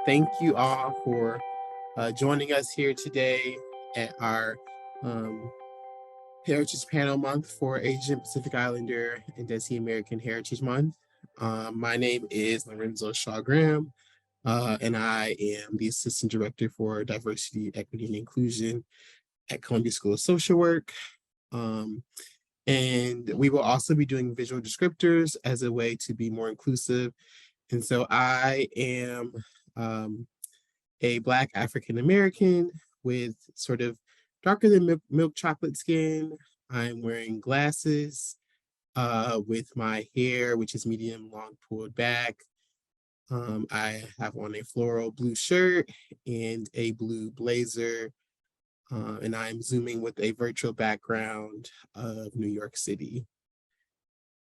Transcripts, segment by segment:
Thank you all for joining us here today at our um, Heritage Panel Month for Asian Pacific Islander and Desi American Heritage Month. My name is Lorenzo Shaw Graham, and I am the Assistant Director for Diversity, Equity, and Inclusion at Columbia School of Social Work. And we will also be doing visual descriptors as a way to be more inclusive. And so I am a Black African American with sort of darker than milk chocolate skin. I'm wearing glasses with my hair, which is medium long pulled back. I have on a floral blue shirt and a blue blazer. And I'm zooming with a virtual background of New York City.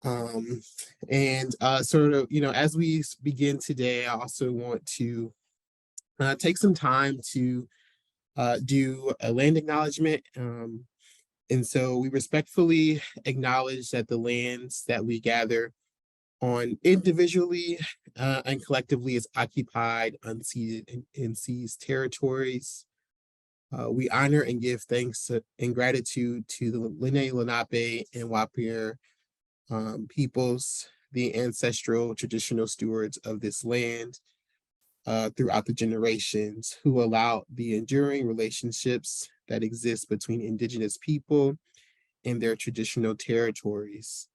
And sort of, as we begin today, I also want to take some time to do a land acknowledgement. And so we respectfully acknowledge that the lands that we gather on individually and collectively is occupied, unceded, and seized territories. We honor and give thanks and gratitude to the Lene, Lenape, and Wapir peoples, the ancestral traditional stewards of this land throughout the generations, who allowed the enduring relationships that exist between Indigenous people and their traditional territories,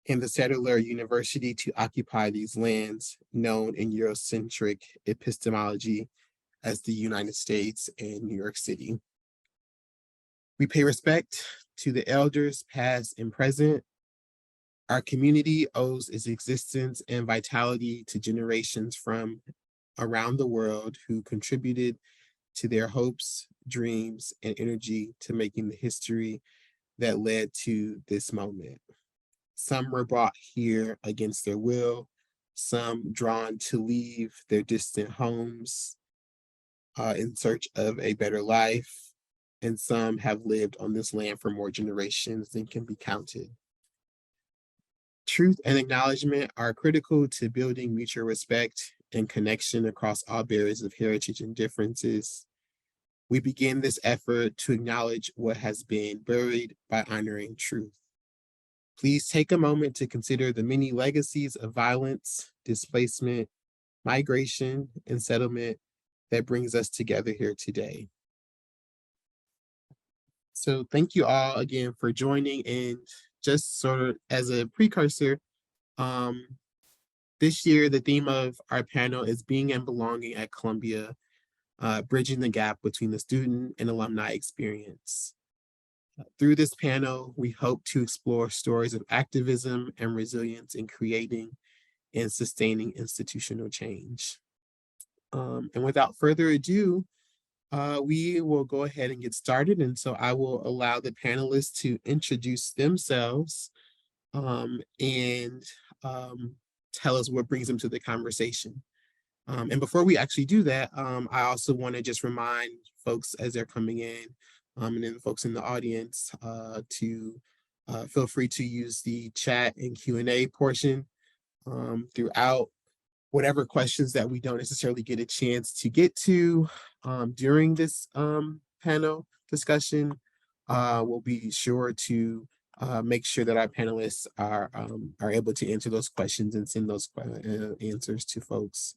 and the settler university to occupy these lands, known in Eurocentric epistemology as the United States and New York City. We pay respect to the elders past and present. Our community owes its existence and vitality to generations from around the world who contributed to their hopes, dreams, and energy to making the history that led to this moment. Some were brought here against their will, some drawn to leave their distant homes in search of a better life, and some have lived on this land for more generations than can be counted. Truth and acknowledgement are critical to building mutual respect and connection across all barriers of heritage and differences. We begin this effort to acknowledge what has been buried by honoring truth. Please take a moment to consider the many legacies of violence, displacement, migration, and settlement that brings us together here today. So thank you all again for joining, and just sort of as a precursor, this year the theme of our panel is Being and Belonging at Columbia, Bridging the Gap Between the Student and Alumni Experience. Through this panel, we hope to explore stories of activism and resilience in creating and sustaining institutional change. And without further ado, we will go ahead and get started. And so I will allow the panelists to introduce themselves and tell us what brings them to the conversation. And before we actually do that, I also want to just remind folks as they're coming in, and then folks in the audience, to feel free to use the chat and Q&A portion throughout. Whatever questions that we don't necessarily get a chance to get to during this panel discussion, we'll be sure to make sure that our panelists are able to answer those questions and send those answers to folks.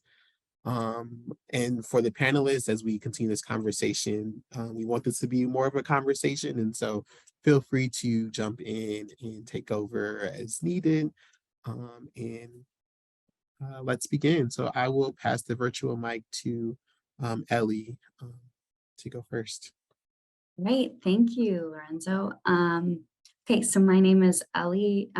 And for the panelists, as we continue this conversation, we want this to be more of a conversation, and so feel free to jump in and take over as needed. Let's begin. So I will pass the virtual mic to Ellie to go first. Great, thank you, Lorenzo. Okay, so my name is Ellie.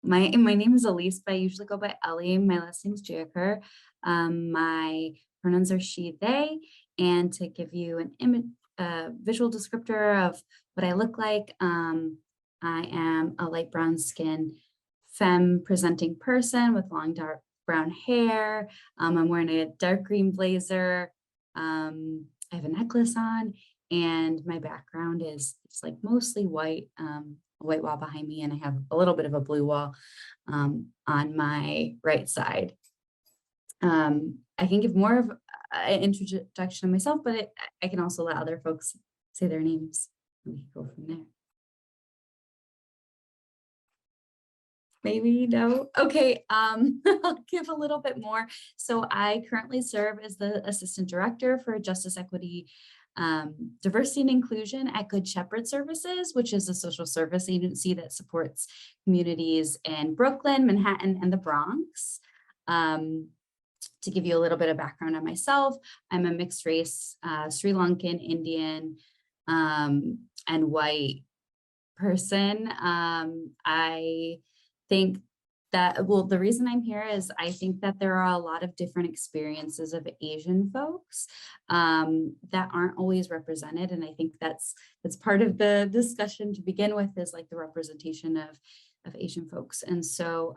My name is Elise, but I usually go by Ellie. My last name is Jayakar. My pronouns are she, they, and to give you an image, visual descriptor of what I look like, I am a light brown skin, femme presenting person with long dark brown hair. I'm wearing a dark green blazer. I have a necklace on, and my background is like mostly white, a white wall behind me, and I have a little bit of a blue wall on my right side. I can give more of an introduction of myself, but I can also let other folks say their names. We can go from there. Maybe no. Okay, I'll give a little bit more. So I currently serve as the Assistant Director for Justice, Equity, Diversity and Inclusion at Good Shepherd Services, which is a social service agency that supports communities in Brooklyn, Manhattan, and the Bronx. To give you a little bit of background on myself, I'm a mixed race, Sri Lankan, Indian, and white person. I think that, well, the reason I'm here is I think that there are a lot of different experiences of Asian folks that aren't always represented. And I think that's part of the discussion to begin with, is like the representation of Asian folks. And so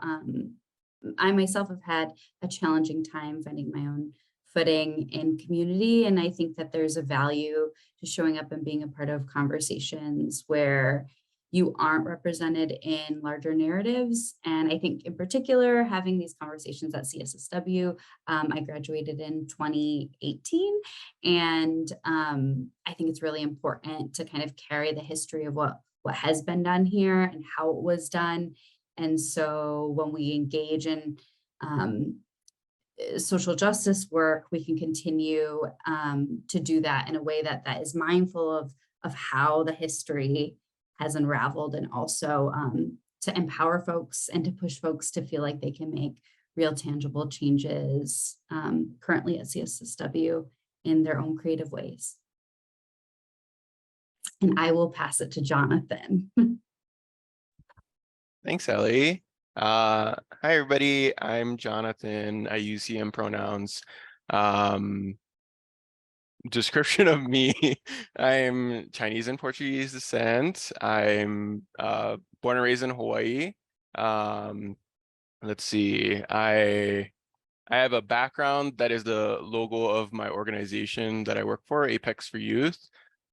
I myself have had a challenging time finding my own footing in community. And I think that there's a value to showing up and being a part of conversations where you aren't represented in larger narratives. And I think in particular, having these conversations at CSSW, I graduated in 2018. And I think it's really important to kind of carry the history of what has been done here and how it was done. And so when we engage in social justice work, we can continue to do that in a way that is mindful of how the history has unraveled, and also to empower folks and to push folks to feel like they can make real tangible changes currently at CSSW in their own creative ways. And I will pass it to Jonathan. Thanks, Ellie. Hi, everybody. I'm Jonathan. I use he, him pronouns. Description of me: I'm Chinese and Portuguese descent. I'm born and raised in Hawaii. Let's see. I have a background that is the logo of my organization that I work for, Apex for Youth.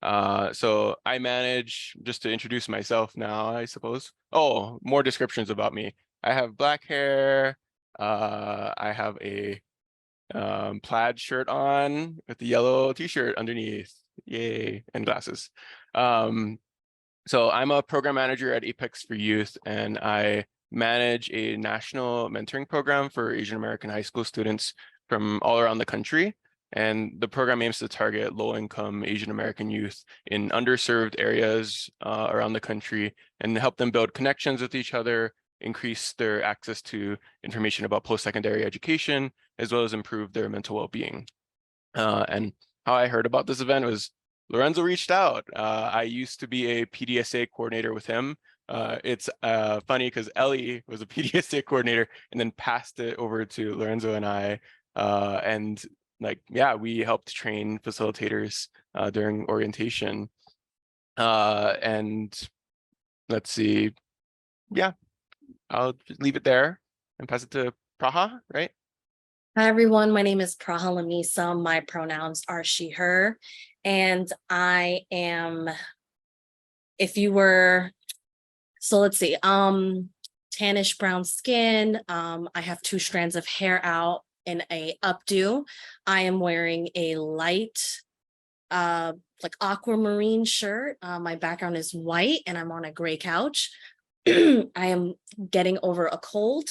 So I manage, just to introduce myself now, I suppose. Oh, more descriptions about me. I have black hair. I have a plaid shirt on with the yellow t-shirt underneath. Yay, and glasses. So I'm a program manager at Apex for Youth, and I manage a national mentoring program for Asian American high school students from all around the country. And the program aims to target low-income Asian American youth in underserved areas around the country and help them build connections with each other, increase their access to information about post-secondary education, as well as improve their mental well-being. And how I heard about this event was Lorenzo reached out. I used to be a PDSA coordinator with him. It's funny because Ellie was a PDSA coordinator and then passed it over to Lorenzo and I. And like, yeah, we helped train facilitators during orientation. And let's see, yeah, I'll just leave it there and pass it to Praha, right? Hi, everyone. My name is Praha Lamisa. My pronouns are she, her. And I am, so let's see, tannish brown skin. I have 2 strands of hair out in a updo. I am wearing a light, like aquamarine shirt. My background is white and I'm on a gray couch. I am getting over a cold.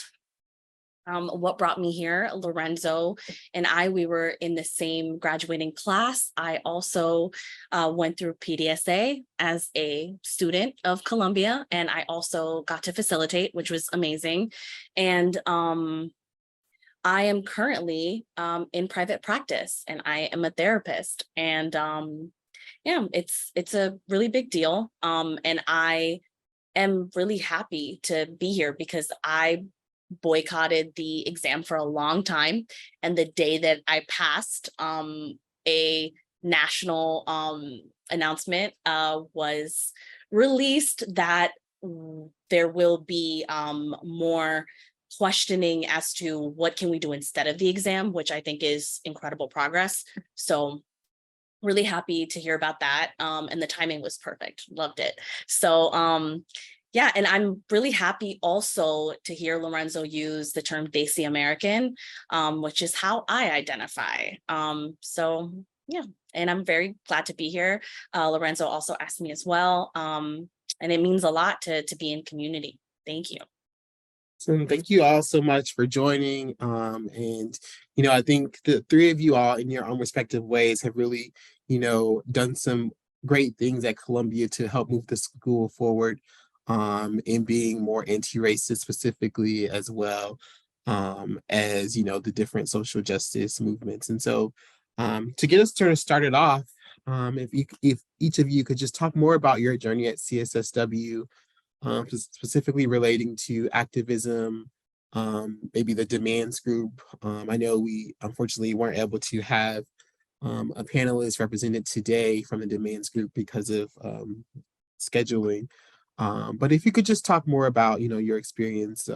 What brought me here, Lorenzo and we were in the same graduating class. I also went through PDSA as a student of Columbia, and I also got to facilitate, which was amazing. And I am currently in private practice, and I am a therapist. And yeah, it's a really big deal. And I am really happy to be here because I boycotted the exam for a long time. And the day that I passed, a national announcement was released that there will be more questioning as to what can we do instead of the exam, which I think is incredible progress. So really happy to hear about that. And the timing was perfect. Loved it. So Yeah, and I'm really happy also to hear Lorenzo use the term Desi American, which is how I identify. So yeah, and I'm very glad to be here. Lorenzo also asked me as well, and it means a lot to be in community. Thank you. So thank you all so much for joining. And, I think the three of you all in your own respective ways have really, done some great things at Columbia to help move the school forward in being more anti-racist specifically, as well as, the different social justice movements. And so to get us started off, if each of you could just talk more about your journey at CSSW, specifically relating to activism, maybe the demands group. I know we unfortunately weren't able to have a panelist represented today from the demands group because of scheduling. But if you could just talk more about, your experience,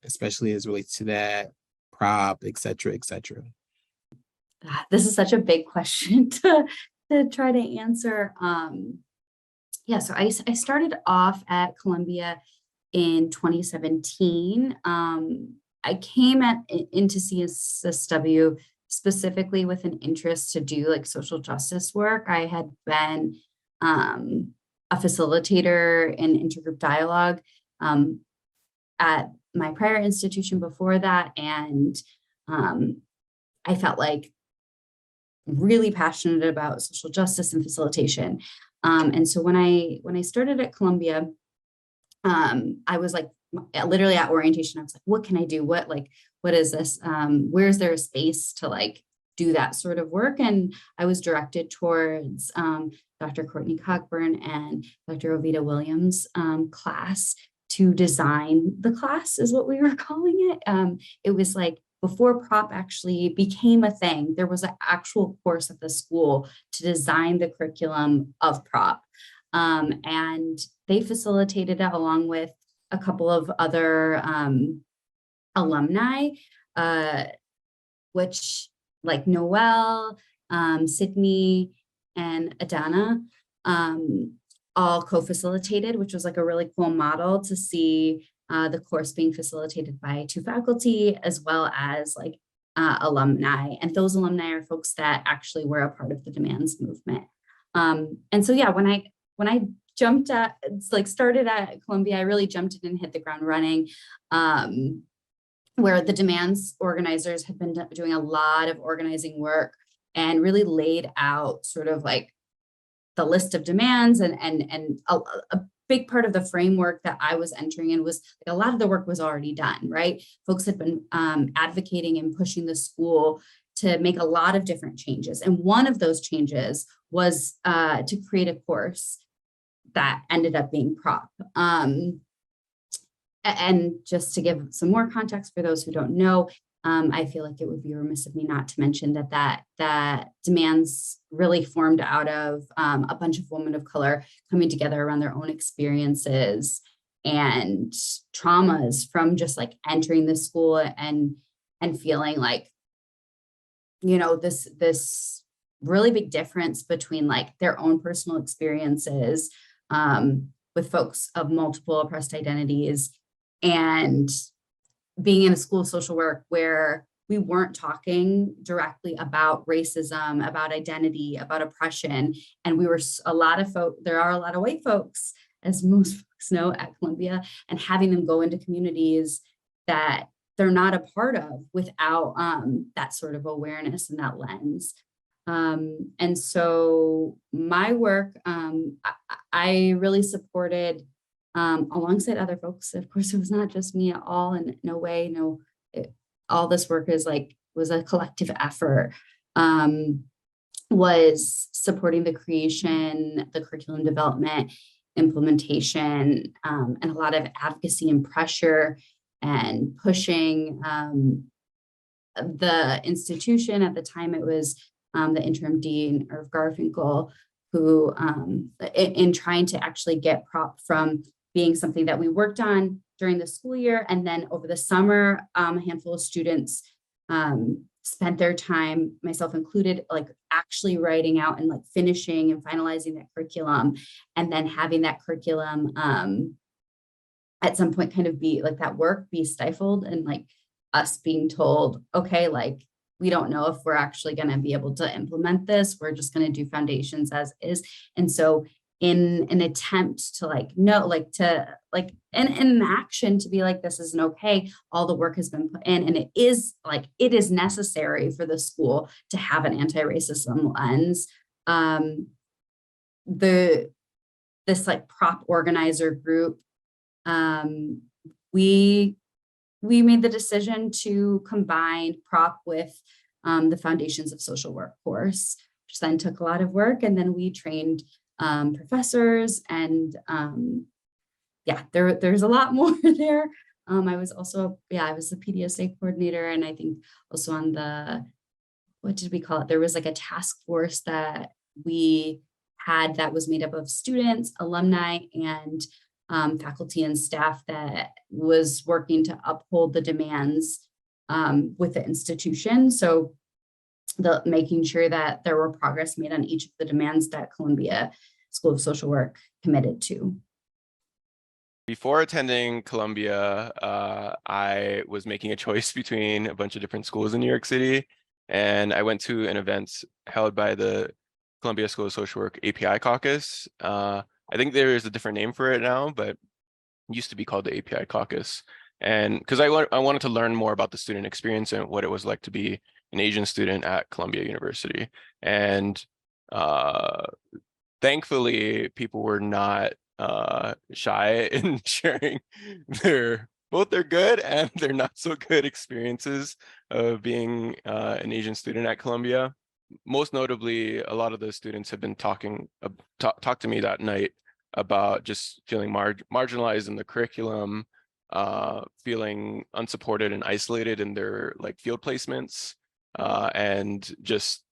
especially as relates to that, prop, et cetera, et cetera. This is such a big question to try to answer. Yeah, so I started off at Columbia in 2017. I came into CSSW specifically with an interest to do like social justice work. I had been a facilitator in intergroup dialogue at my prior institution before that, and I felt like really passionate about social justice and facilitation. And so when I started at Columbia, I was like, literally at orientation, I was like, what can I do? What is this? Where is there a space to like do that sort of work? And I was directed towards Dr. Courtney Cockburn and Dr. Ovita Williams' class to design the class, is what we were calling it. It was like, before prop actually became a thing, there was an actual course at the school to design the curriculum of prop. And they facilitated it along with a couple of other alumni, which like Noel, Sydney, and Adana, all co-facilitated, which was like a really cool model to see the course being facilitated by 2 faculty as well as like alumni. And those alumni are folks that actually were a part of the demands movement. And so, yeah, when I jumped at, started at Columbia, I really jumped in and hit the ground running, where the demands organizers had been doing a lot of organizing work and really laid out sort of like the list of demands and a big part of the framework that I was entering in was like, a lot of the work was already done, right? Folks had been advocating and pushing the school to make a lot of different changes. And one of those changes was to create a course that ended up being prop. And just to give some more context for those who don't know, I feel like it would be remiss of me not to mention that demands really formed out of a bunch of women of color coming together around their own experiences and traumas from just like entering the school and feeling like, this really big difference between like their own personal experiences with folks of multiple oppressed identities and being in a school of social work where we weren't talking directly about racism, about identity, about oppression. And we were there are a lot of white folks, as most folks know, at Columbia, and having them go into communities that they're not a part of without that sort of awareness and that lens. And so my work, I really supported alongside other folks. Of course, it was not just me at all, and no way, all this work was a collective effort, was supporting the creation, the curriculum development, implementation, and a lot of advocacy and pressure and pushing the institution. At the time, it was the interim dean, Irv Garfinkel, who in trying to actually get prop from being something that we worked on during the school year. And then over the summer, a handful of students spent their time, myself included, like actually writing out and like finishing and finalizing that curriculum, and then having that curriculum at some point kind of be like that work be stifled, and like us being told, okay, like we don't know if we're actually going to be able to implement this. We're just going to do foundations as is. And so in an attempt to like, no, like to like, and in action to be like, this isn't okay. All the work has been put in, and it is like, it is necessary for the school to have an anti-racism lens. This like prop organizer group, we made the decision to combine prop with the Foundations of Social Work course, which then took a lot of work. And then we trained professors, and yeah, there's a lot more there. I was also, I was the PDSA coordinator, and I think also on the, what did we call it? There was like a task force that we had that was made up of students, alumni, and faculty and staff that was working to uphold the demands with the institution. So making sure that there were progress made on each of the demands that Columbia School of Social Work committed to. Before attending Columbia, I was making a choice between a bunch of different schools in New York City, and I went to an event held by the Columbia School of Social Work API Caucus. I think there is a different name for it now, but it used to be called the API Caucus. And because I wanted to learn more about the student experience and what it was like to be an Asian student at Columbia University. And thankfully, people were not shy in sharing both their good and their not so good experiences of being an Asian student at Columbia. Most notably, a lot of the students have been talked to me that night about just feeling marginalized in the curriculum, feeling unsupported and isolated in their like field placements, and just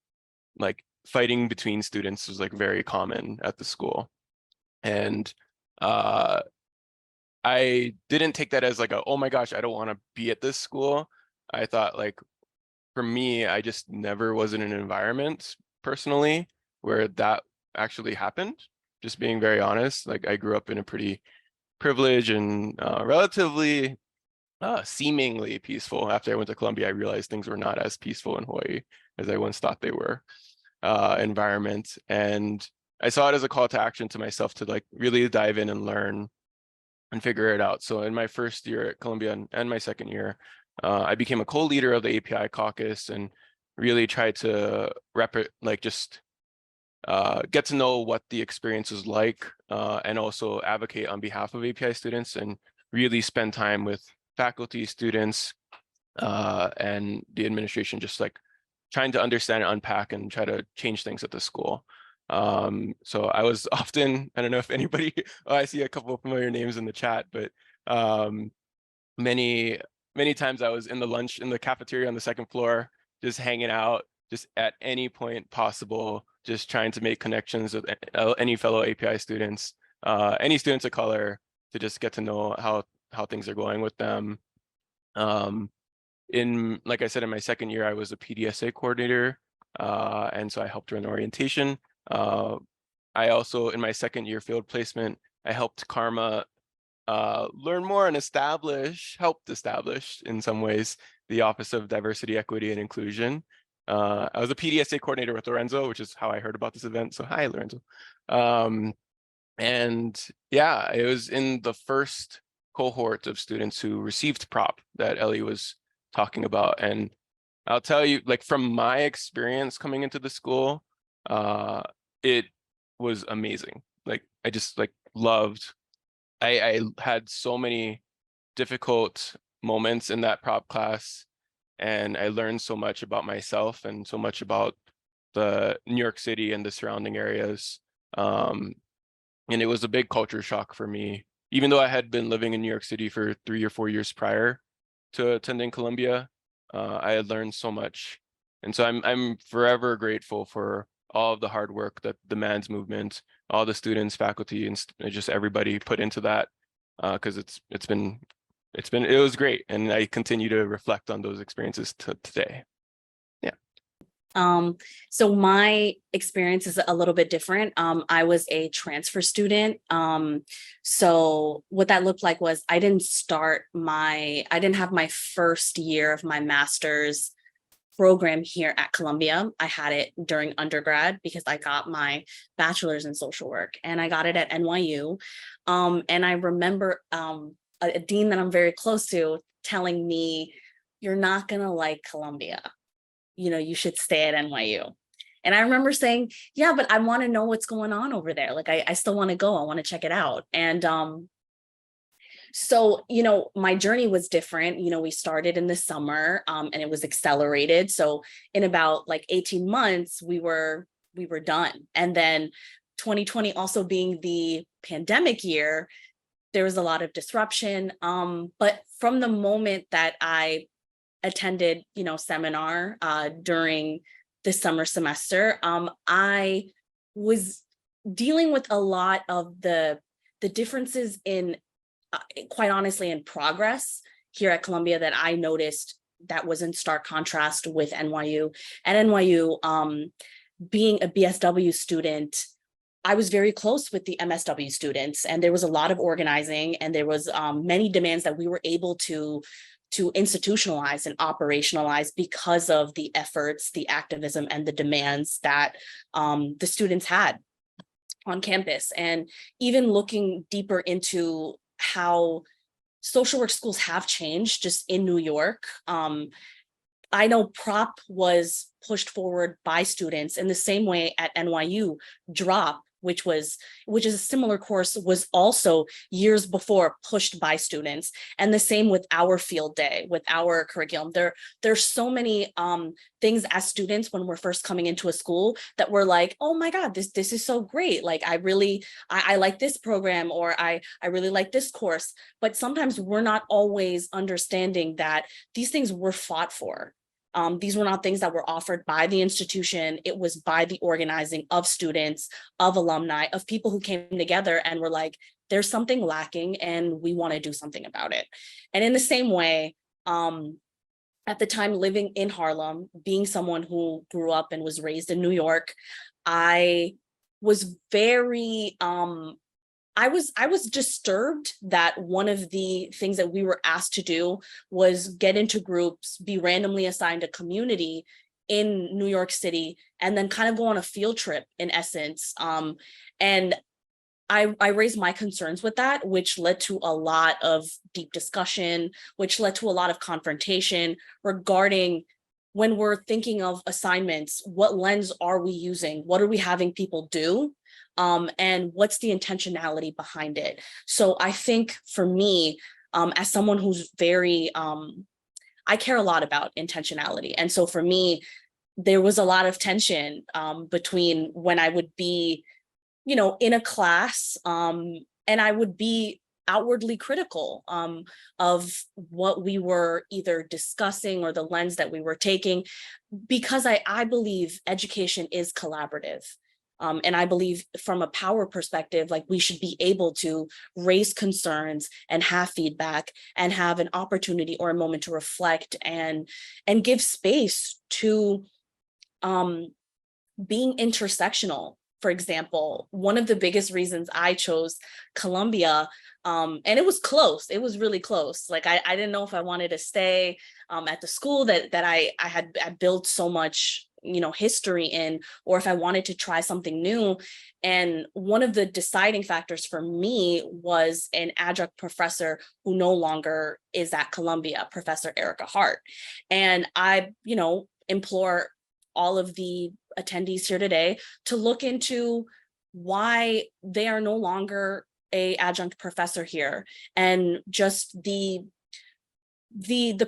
like fighting between students was like very common at the school. And I didn't take that as like oh my gosh, I don't want to be at this school. I thought like, for me, I just never was in an environment personally where that actually happened. Just being very honest, like I grew up in a pretty privileged and relatively seemingly peaceful. After I went to Columbia, I realized things were not as peaceful in Hawaii as I once thought they were. Environment, and I saw it as a call to action to myself to like really dive in and learn and figure it out. So in my first year at Columbia and my second year, I became a co-leader of the API caucus and really tried to get to know what the experience was like, and also advocate on behalf of API students and really spend time with faculty, students, and the administration, just like trying to understand and unpack and try to change things at the school. So I was often, I don't know if anybody, I see a couple of familiar names in the chat, but many times I was in the cafeteria on the second floor, just hanging out, just at any point possible, just trying to make connections with any fellow API students, any students of color, to just get to know how things are going with them. Like I said, in my second year, I was a PDSA coordinator, and so I helped run orientation. I also, in my second year field placement, I helped Karma learn more and helped establish in some ways the Office of Diversity, Equity, and Inclusion. I was a PDSA coordinator with Lorenzo, which is how I heard about this event. So hi, Lorenzo. And yeah, it was in the first cohort of students who received prop that Ellie was talking about. And I'll tell you, like from my experience coming into the school, it was amazing. Like I just like loved, I had so many difficult moments in that prop class, and I learned so much about myself and so much about the New York City and the surrounding areas. And it was a big culture shock for me, even though I had been living in New York City for 3 or 4 years prior to attending Columbia. I had learned so much. And so I'm forever grateful for all of the hard work that the MANS movement, all the students, faculty, and just everybody put into that, because it was great. And I continue to reflect on those experiences today. Yeah. So my experience is a little bit different. I was a transfer student. So what that looked like was I didn't have my first year of my master's program here at Columbia. I had it during undergrad because I got my bachelor's in social work, and I got it at NYU. And I remember a dean that I'm very close to telling me, "You're not gonna like Columbia. You should stay at NYU." And I remember saying, "Yeah, but I want to know what's going on over there. Like, I still want to go. I want to check it out." And so, my journey was different. We started in the summer, and it was accelerated. So in about like 18 months, we were done. And then 2020 also being the pandemic year, there was a lot of disruption. But from the moment that I attended, seminar during the summer semester, I was dealing with a lot of the differences in, quite honestly, in progress here at Columbia that I noticed that was in stark contrast with NYU. At NYU, being a BSW student, I was very close with the MSW students, and there was a lot of organizing, and there was many demands that we were able to institutionalize and operationalize because of the efforts, the activism, and the demands that the students had on campus. And even looking deeper into how social work schools have changed just in New York. I know prop was pushed forward by students in the same way at NYU. Drop, which is a similar course, was also years before pushed by students. And the same with our field day, with our curriculum. There's so many things as students when we're first coming into a school that we're like, "Oh my God, this is so great. Like, I like this program," or I really like this course. But sometimes we're not always understanding that these things were fought for. These were not things that were offered by the institution. It was by the organizing of students, of alumni, of people who came together and were like, "There's something lacking and we want to do something about it." And in the same way, at the time living in Harlem, being someone who grew up and was raised in New York, I was very, I was disturbed that one of the things that we were asked to do was get into groups, be randomly assigned a community in New York City, and then kind of go on a field trip in essence. And I raised my concerns with that, which led to a lot of deep discussion, which led to a lot of confrontation regarding, when we're thinking of assignments, what lens are we using? What are we having people do? And what's the intentionality behind it? So I think for me, as someone who's very, I care a lot about intentionality. And so for me, there was a lot of tension between when I would be, in a class, and I would be outwardly critical of what we were either discussing or the lens that we were taking, because I believe education is collaborative. And I believe from a power perspective, like, we should be able to raise concerns and have feedback and have an opportunity or a moment to reflect and give space to being intersectional. For example, one of the biggest reasons I chose Columbia, and it was close, it was really close. Like, I didn't know if I wanted to stay at the school that I had built so much history in, or if I wanted to try something new. And one of the deciding factors for me was an adjunct professor who no longer is at Columbia, Professor Erica Hart. And I, implore all of the attendees here today to look into why they are no longer a adjunct professor here, and just the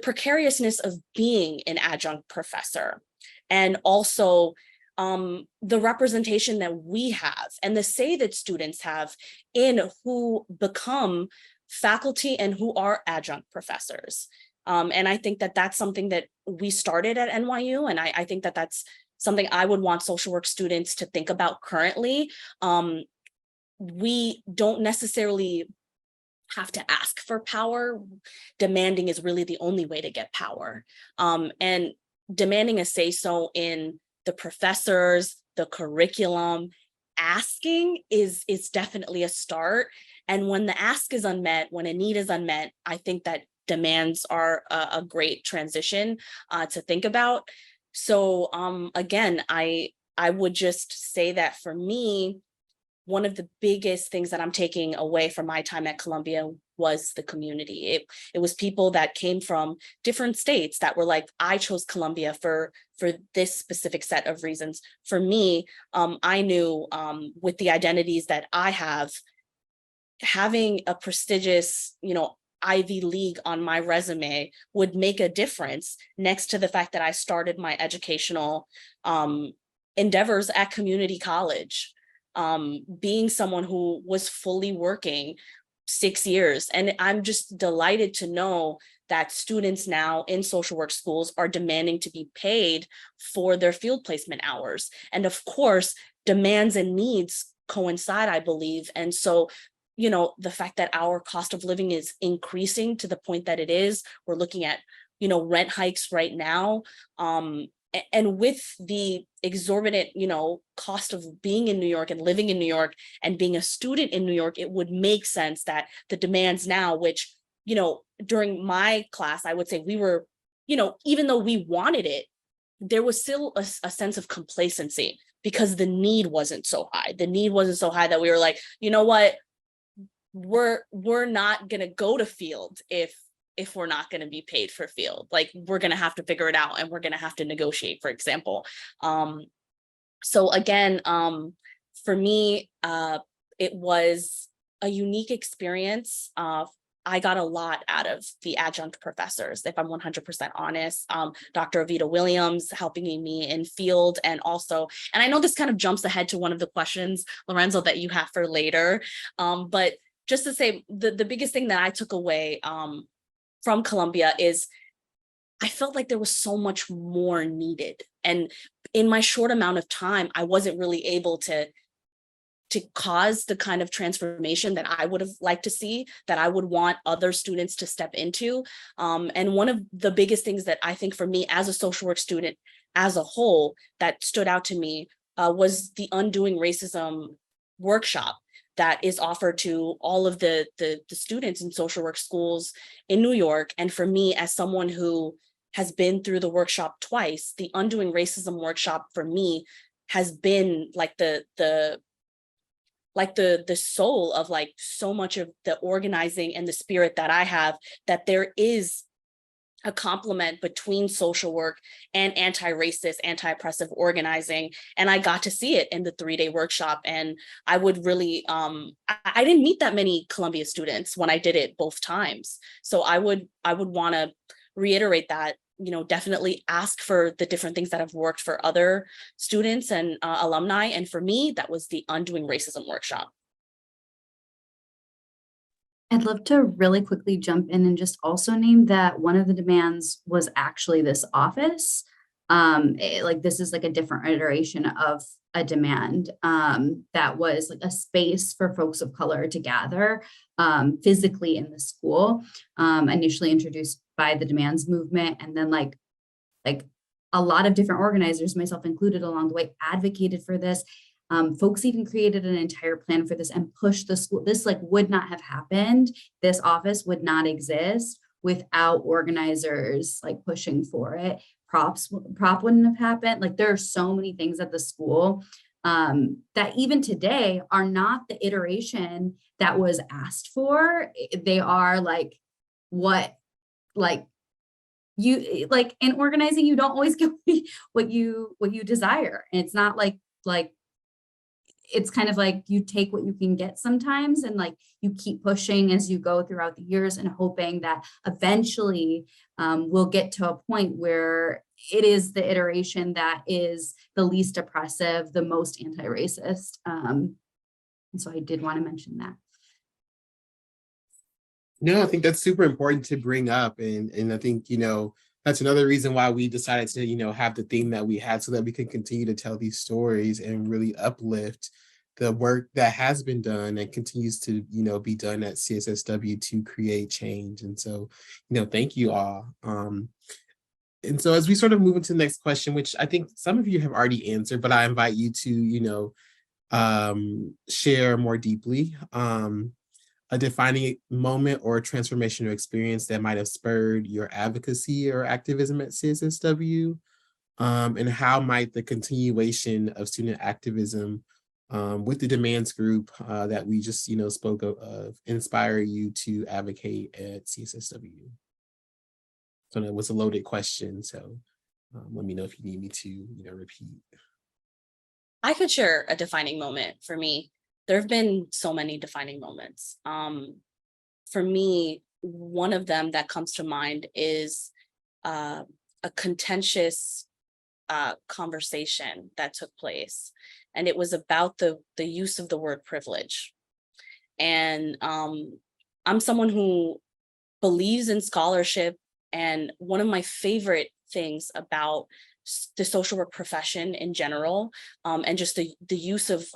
precariousness of being an adjunct professor. And also the representation that we have and the say that students have in who become faculty and who are adjunct professors. And I think that that's something that we started at NYU. And I think that that's something I would want social work students to think about currently. We don't necessarily have to ask for power. Demanding is really the only way to get power. And demanding a say-so in the professors, the curriculum. Asking is definitely a start. And when the ask is unmet, when a need is unmet, I think that demands are a great transition to think about. So again, I would just say that for me, one of the biggest things that I'm taking away from my time at Columbia was the community. It was people that came from different states that were like, I chose Columbia for this specific set of reasons. For me, I knew with the identities that I have, having a prestigious, Ivy League on my resume would make a difference next to the fact that I started my educational endeavors at community college. Being someone who was fully working 6 years. And I'm just delighted to know that students now in social work schools are demanding to be paid for their field placement hours. And of course, demands and needs coincide, I believe. And so, the fact that our cost of living is increasing to the point that it is, we're looking at, rent hikes right now. And with the exorbitant, cost of being in New York and living in New York and being a student in New York, it would make sense that the demands now, which, during my class, I would say we were, even though we wanted it, there was still a sense of complacency because the need wasn't so high. The need wasn't so high that we were like, you know what, we're not going to go to field if we're not going to be paid for field. Like, we're going to have to figure it out and we're going to have to negotiate, for example. So again, for me, it was a unique experience. I got a lot out of the adjunct professors, if I'm 100% honest. Dr. Avita Williams helping me in field, and I know this kind of jumps ahead to one of the questions, Lorenzo, that you have for later. But just to say, the biggest thing that I took away from Columbia is I felt like there was so much more needed. And in my short amount of time, I wasn't really able to cause the kind of transformation that I would have liked to see, that I would want other students to step into. And one of the biggest things that I think for me as a social work student as a whole that stood out to me was the Undoing Racism workshop that is offered to all of the students in social work schools in New York. And for me, as someone who has been through the workshop twice, the Undoing Racism workshop for me has been like the soul of like so much of the organizing and the spirit that I have, that there is a complement between social work and anti-racist, anti-oppressive organizing. And I got to see it in the 3-day workshop. And I would really, I didn't meet that many Columbia students when I did it both times. So I would want to reiterate that, definitely ask for the different things that have worked for other students and alumni. And for me, that was the Undoing Racism workshop. I'd love to really quickly jump in and just also name that one of the demands was actually this office. This is like a different iteration of a demand that was like a space for folks of color to gather physically in the school, initially introduced by the demands movement, and then like a lot of different organizers, myself included along the way, advocated for this. Folks even created an entire plan for this and pushed the school. This would not have happened. This office would not exist without organizers pushing for it. Prop wouldn't have happened. There are so many things at the school that even today are not the iteration that was asked for. They are you in organizing, you don't always get what you desire. And it's not like it's kind of like you take what you can get sometimes, and you keep pushing as you go throughout the years and hoping that eventually we'll get to a point where it is the iteration that is the least oppressive, the most anti-racist. And so I did want to mention that. No, I think that's super important to bring up. And I think, that's another reason why we decided to, have the theme that we had, so that we can continue to tell these stories and really uplift the work that has been done and continues to, be done at CSSW to create change. And so, thank you all. And so as we sort of move into the next question, which I think some of you have already answered, but I invite you to, share more deeply, a defining moment or transformational experience that might have spurred your advocacy or activism at CSSW, and how might the continuation of student activism with the demands group that we just, spoke of inspire you to advocate at CSSW? So that was a loaded question. So let me know if you need me to, repeat. I could share a defining moment for me. There have been so many defining moments. For me, one of them that comes to mind is a contentious conversation that took place, and it was about the use of the word privilege. And I'm someone who believes in scholarship, and one of my favorite things about the social work profession in general, and just the use of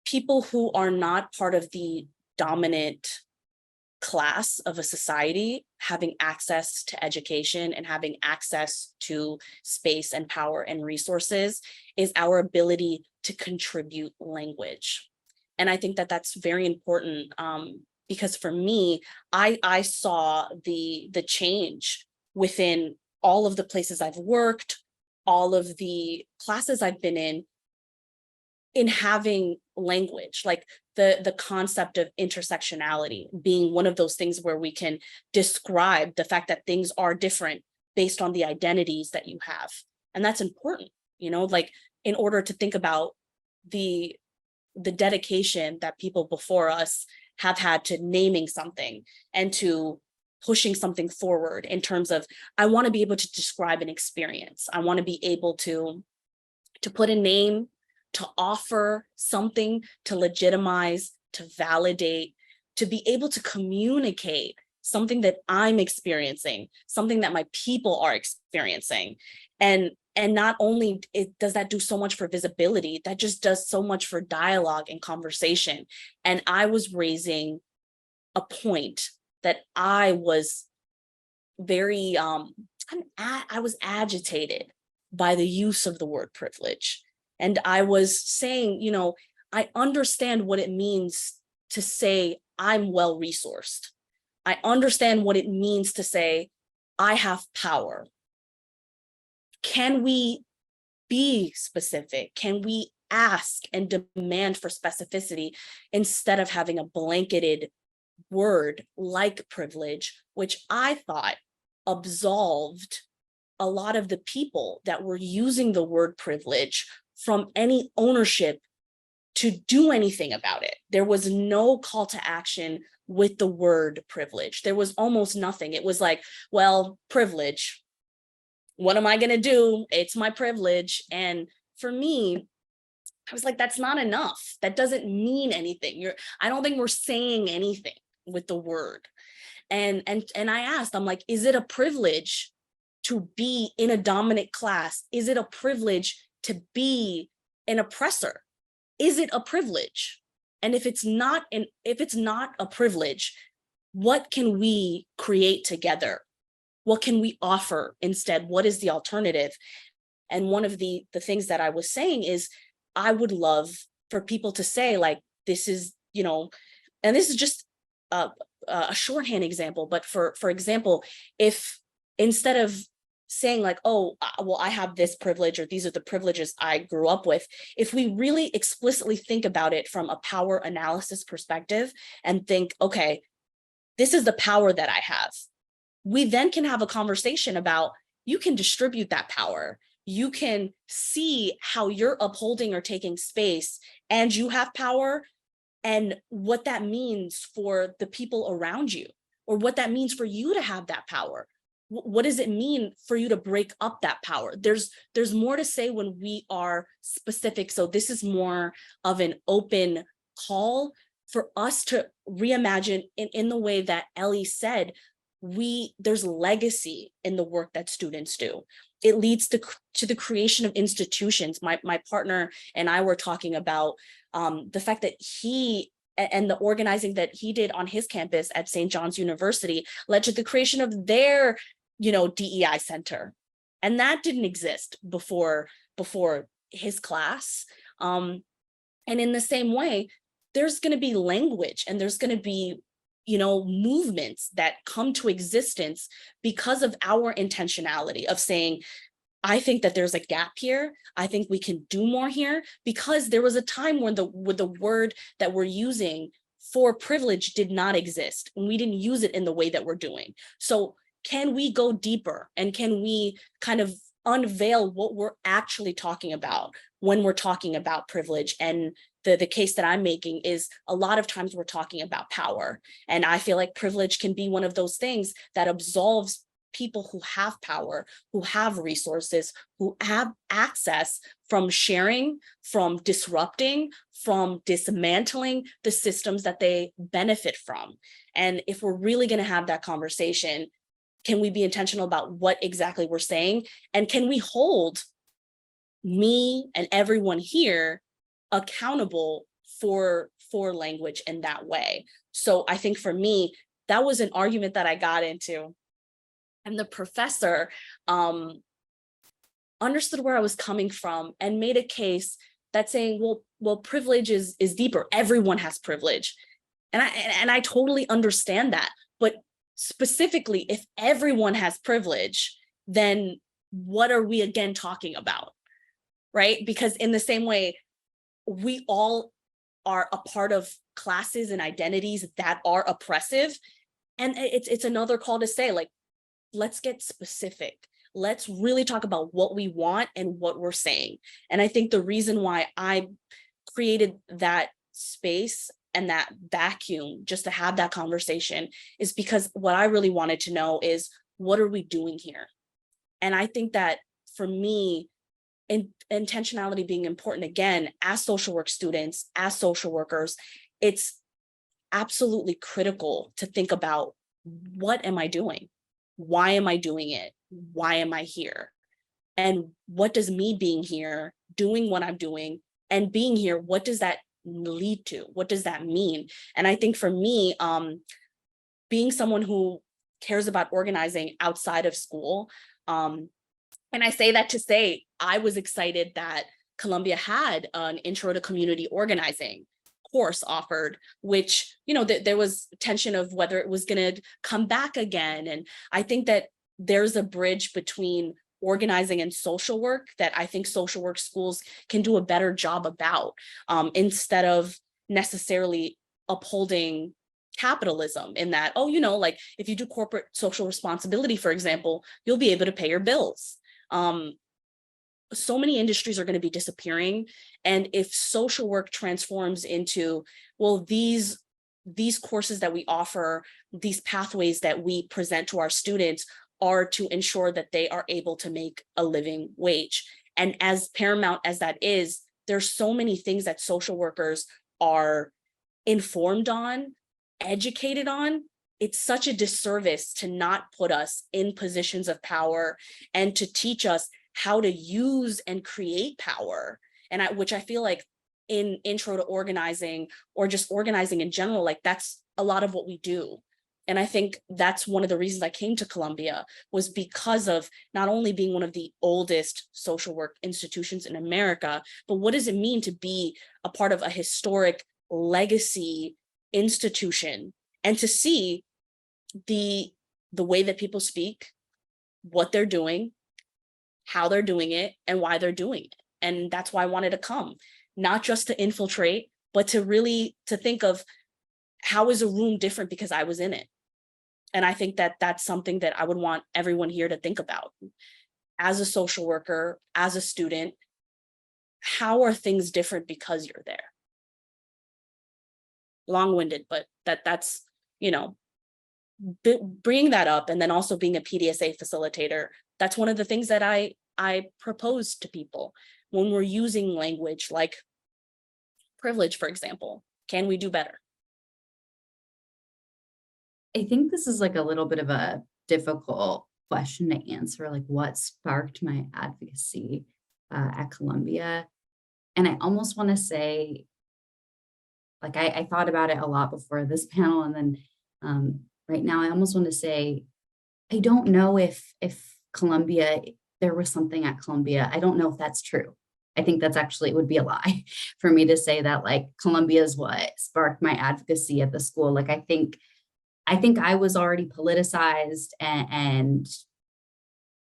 people who are not part of the dominant class of a society having access to education and having access to space and power and resources, is our ability to contribute language. And I think that that's very important, because for me, I saw the change within all of the places I've worked, all of the classes I've been in having language, like the concept of intersectionality being one of those things where we can describe the fact that things are different based on the identities that you have. And that's important, like in order to think about the dedication that people before us have had to naming something and to pushing something forward in terms of, I want to be able to describe an experience. I want to be able to put a name, to offer something, to legitimize, to validate, to be able to communicate something that I'm experiencing, something that my people are experiencing. And not only does that do so much for visibility, that just does so much for dialogue and conversation. And I was raising a point that I was very, I was agitated by the use of the word privilege. And I was saying, I understand what it means to say I'm well-resourced. I understand what it means to say I have power. Can we be specific? Can we ask and demand for specificity instead of having a blanketed word like privilege, which I thought absolved a lot of the people that were using the word privilege from any ownership to do anything about it. There was no call to action with the word privilege. There was almost nothing. It was like, well, privilege. What am I going to do? It's my privilege. And for me, I was like, that's not enough. That doesn't mean anything. I don't think we're saying anything with the word. And I asked, I'm like, is it a privilege to be in a dominant class? Is it a privilege to be an oppressor? Is it a privilege? And if it's not a privilege, what can we create together? What can we offer instead? What is the alternative? And one of the things that I was saying is, I would love for people to say, like, this is, and this is just a shorthand example, but for example, if instead of saying like, oh, well, I have this privilege, or these are the privileges I grew up with, if we really explicitly think about it from a power analysis perspective and think, okay, this is the power that I have, we then can have a conversation about, you can distribute that power. You can see how you're upholding or taking space and you have power, and what that means for the people around you, or what that means for you to have that power. What does it mean for you to break up that power? There's more to say when we are specific. So this is more of an open call for us to reimagine in the way that Elise said, there's legacy in the work that students do. It leads to the creation of institutions. My partner and I were talking about the fact that he and the organizing that he did on his campus at St. John's University led to the creation of their DEI center. And that didn't exist before his class. And in the same way, there's going to be language and there's going to be, movements that come to existence because of our intentionality of saying, I think that there's a gap here. I think we can do more here, because there was a time when the word that we're using for privilege did not exist, and we didn't use it in the way that we're doing. So can we go deeper, and can we kind of unveil what we're actually talking about when we're talking about privilege? And the case that I'm making is, a lot of times we're talking about power. And I feel like privilege can be one of those things that absolves people who have power, who have resources, who have access, from sharing, from disrupting, from dismantling the systems that they benefit from. And if we're really going to have that conversation, can we be intentional about what exactly we're saying? And can we hold me and everyone here accountable for language in that way? So I think for me, that was an argument that I got into. And the professor understood where I was coming from and made a case that saying, well, privilege is deeper. Everyone has privilege. And I totally understand that. But specifically, if everyone has privilege, then what are we again talking about? Right? Because in the same way, we all are a part of classes and identities that are oppressive. And it's another call to say, like, let's get specific. Let's really talk about what we want and what we're saying. And I think the reason why I created that space and that vacuum just to have that conversation is because what I really wanted to know is, what are we doing here? And I think that for me, intentionality being important, again, as social work students, as social workers, it's absolutely critical to think about, what am I doing? Why am I doing it? Why am I here? And what does me being here, doing what I'm doing, and being here, what does that lead to? What does that mean? And I think for me, being someone who cares about organizing outside of school, and I say that to say, I was excited that Columbia had an intro to community organizing course offered, which, there was tension of whether it was going to come back again. And I think that there's a bridge between organizing and social work that I think social work schools can do a better job about, instead of necessarily upholding capitalism in that, like if you do corporate social responsibility, for example, you'll be able to pay your bills. So many industries are going to be disappearing. And if social work transforms into, well, these courses that we offer, these pathways that we present to our students are to ensure that they are able to make a living wage. And as paramount as that is, there's so many things that social workers are informed on, educated on. It's such a disservice to not put us in positions of power and to teach us how to use and create power. And which I feel like in intro to organizing, or just organizing in general, like that's a lot of what we do. And I think that's one of the reasons I came to Columbia, was because of not only being one of the oldest social work institutions in America, but what does it mean to be a part of a historic legacy institution, and to see the way that people speak, what they're doing, how they're doing it, and why they're doing it. And that's why I wanted to come, not just to infiltrate, but to really to think of, how is a room different because I was in it? And I think that that's something that I would want everyone here to think about. As a social worker, as a student, how are things different because you're there? Long-winded, but that's, bringing that up. And then also being a PDSA facilitator, that's one of the things that I propose to people when we're using language like privilege, for example. Can we do better? I think this is like a little bit of a difficult question to answer, like what sparked my advocacy at Columbia. And I almost want to say, like I thought about it a lot before this panel, and then right now I almost want to say, I don't know if Columbia, there was something at Columbia. I don't know if that's true. I think that's actually, it would be a lie for me to say that like Columbia is what sparked my advocacy at the school. Like, I think I was already politicized and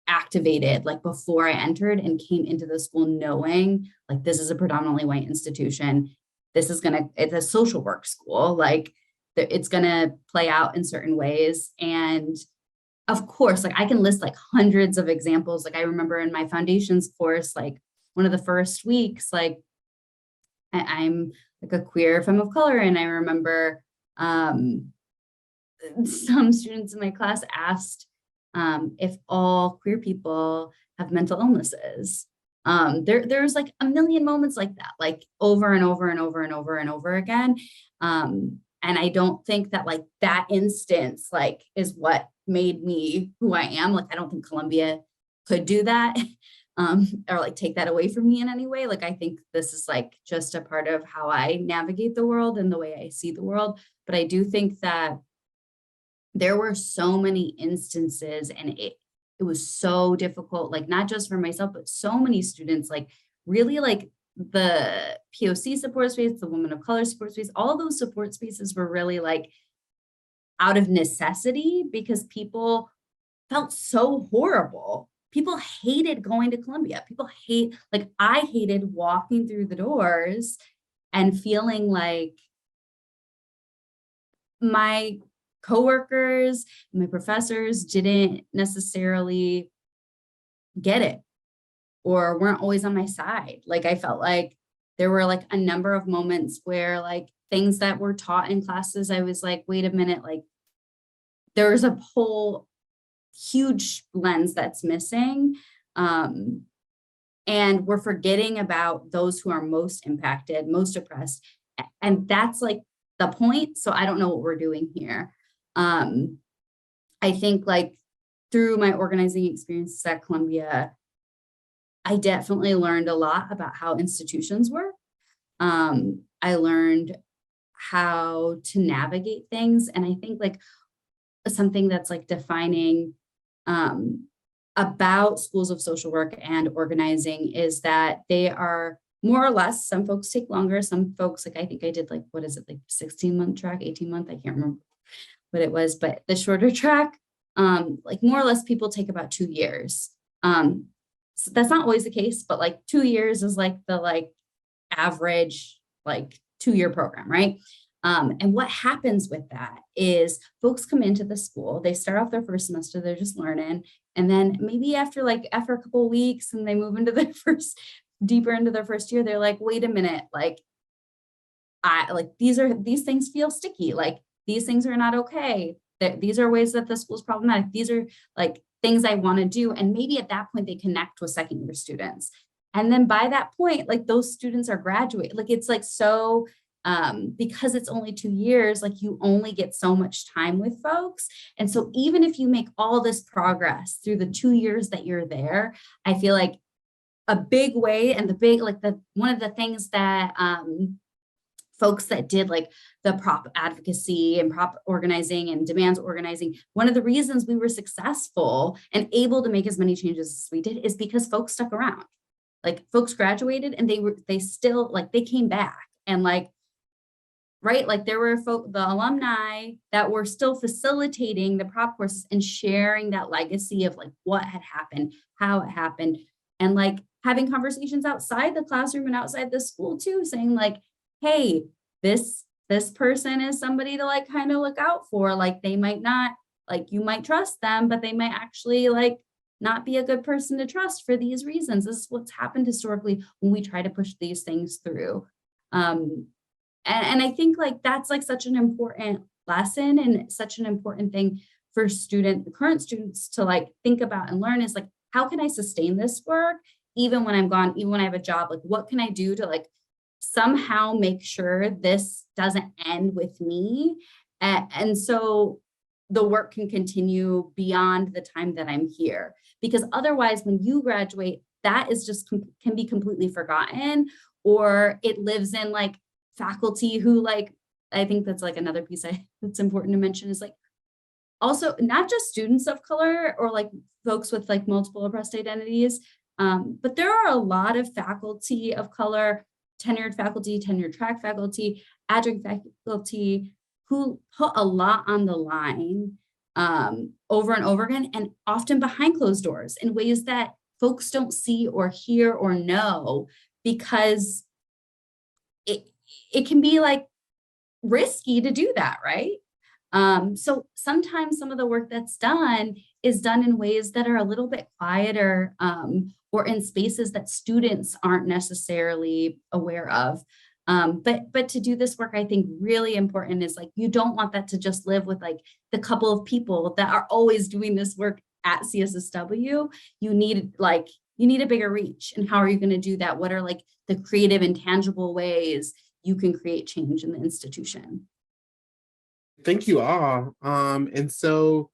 activated like before I entered and came into the school knowing like this is a predominantly white institution. It's a social work school. Like it's gonna play out in certain ways. And of course, like I can list like hundreds of examples. Like I remember in my foundations course, like one of the first weeks, like I'm like a queer femme of color. And I remember some students in my class asked if all queer people have mental illnesses. There's like a million moments like that, like over and over and over and over and over again. And I don't think that like that instance like is what made me who I am. Like, I don't think Columbia could do that or like take that away from me in any way. Like, I think this is like just a part of how I navigate the world and the way I see the world. But I do think that there were so many instances and it was so difficult, like not just for myself, but so many students, like really like the POC support space, the women of color support space, all those support spaces were really like out of necessity because people felt so horrible. People hated going to Columbia. Like I hated walking through the doors and feeling like my coworkers, my professors didn't necessarily get it or weren't always on my side. Like I felt like there were like a number of moments where like things that were taught in classes, I was like, wait a minute, like there was a whole huge lens that's missing. And we're forgetting about those who are most impacted, most oppressed. And that's like the point. So I don't know what we're doing here. I think like through my organizing experiences at Columbia, I definitely learned a lot about how institutions work. I learned how to navigate things. And I think like something that's like defining about schools of social work and organizing is that they are more or less, some folks take longer, some folks, like I think I did like, what is it, like 16-month track, 18-month, I can't remember what it was, but the shorter track, like more or less people take about 2 years. So that's not always the case, but like 2 years is like the like average like 2-year program, right? And what happens with that is folks come into the school, they start off their first semester, they're just learning. And then maybe after a couple of weeks and they move into their deeper into their first year, they're like, wait a minute, like these things feel sticky. Like these things are not okay. These are ways that the school's problematic. These are like things I want to do. And maybe at that point they connect with second year students. And then by that point, like those students are graduating. Like it's like so because it's only 2 years, like you only get so much time with folks. And so even if you make all this progress through the 2 years that you're there, I feel like a big way and one of the things that folks that did like the prop advocacy and prop organizing and demands organizing, one of the reasons we were successful and able to make as many changes as we did is because folks stuck around. Like folks graduated and they still like they came back and like, right, like there were the alumni that were still facilitating the prop courses and sharing that legacy of like what had happened, how it happened, and like having conversations outside the classroom and outside the school too, saying like, hey, this person is somebody to like kind of look out for. Like they might not, like you might trust them, but they might actually like not be a good person to trust for these reasons. This is what's happened historically when we try to push these things through. And I think like that's like such an important lesson and such an important thing for current students to like think about and learn is like, how can I sustain this work even when I'm gone, even when I have a job? Like, what can I do to like somehow make sure this doesn't end with me? And so the work can continue beyond the time that I'm here. Because otherwise, when you graduate, that is just can be completely forgotten, or it lives in like faculty who like, I think that's like another piece that's important to mention is like also not just students of color or like folks with like multiple oppressed identities, but there are a lot of faculty of color, tenured faculty, tenured track faculty, adjunct faculty who put a lot on the line over and over again, and often behind closed doors in ways that folks don't see or hear or know, because it can be like risky to do that, right? So sometimes some of the work that's done is done in ways that are a little bit quieter, or in spaces that students aren't necessarily aware of. But to do this work, I think really important is like, you don't want that to just live with like the couple of people that are always doing this work at CSSW. You need a bigger reach. And how are you going to do that? What are like the creative and tangible ways you can create change in the institution? Thank you all. And so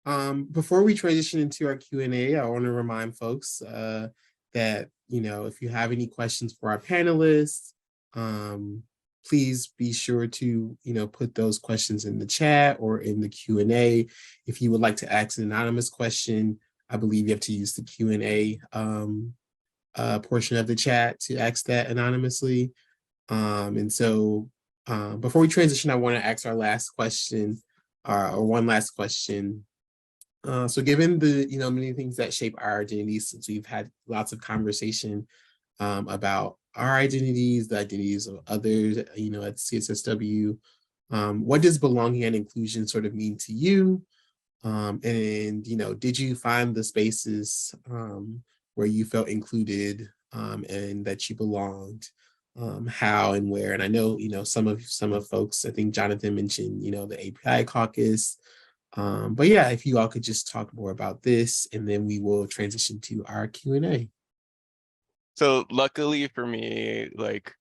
before we transition into our Q&A, I want to remind folks that, if you have any questions for our panelists, please be sure to, put those questions in the chat or in the Q&A. If you would like to ask an anonymous question, I believe you have to use the Q&A portion of the chat to ask that anonymously. And so before we transition, I want to ask our last question, or one last question. So given the, many things that shape our identities, since we've had lots of conversation about our identities, the identities of others, at CSSW, what does belonging and inclusion sort of mean to you? And, did you find the spaces where you felt included and that you belonged? How and where? And I know, some of folks, I think Jonathan mentioned, the API caucus. But yeah, if you all could just talk more about this, and then we will transition to our Q&A. So luckily for me, like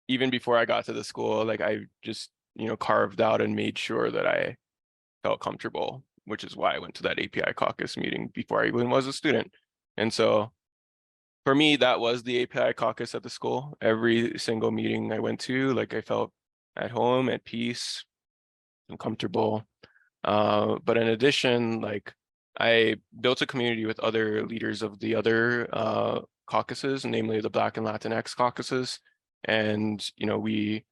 even before I got to the school, like I just, carved out and made sure that I felt comfortable, which is why I went to that API caucus meeting before I even was a student. And so for me, that was the API caucus at the school. Every single meeting I went to, like I felt at home, at peace, and comfortable. But in addition, like I built a community with other leaders of the other caucuses, namely the Black and Latinx caucuses. And, we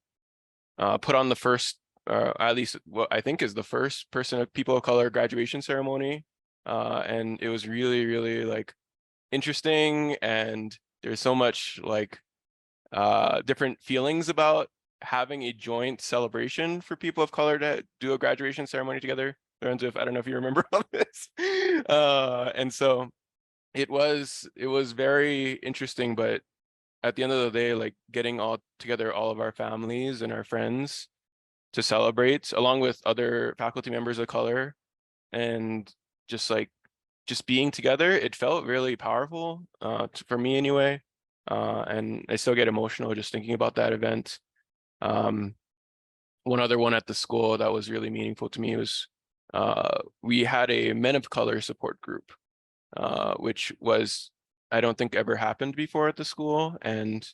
put on the first, at least what I think is the first people of color graduation ceremony. And it was really, really like interesting. And there's so much like different feelings about having a joint celebration for people of color to do a graduation ceremony together. Lorenzo, I don't know if you remember all this. And so it was very interesting, but at the end of the day, like getting all together, all of our families and our friends to celebrate along with other faculty members of color, and just being together, it felt really powerful for me anyway. And I still get emotional just thinking about that event. One other one at the school that was really meaningful to me was we had a men of color support group, which was, I don't think ever happened before at the school. And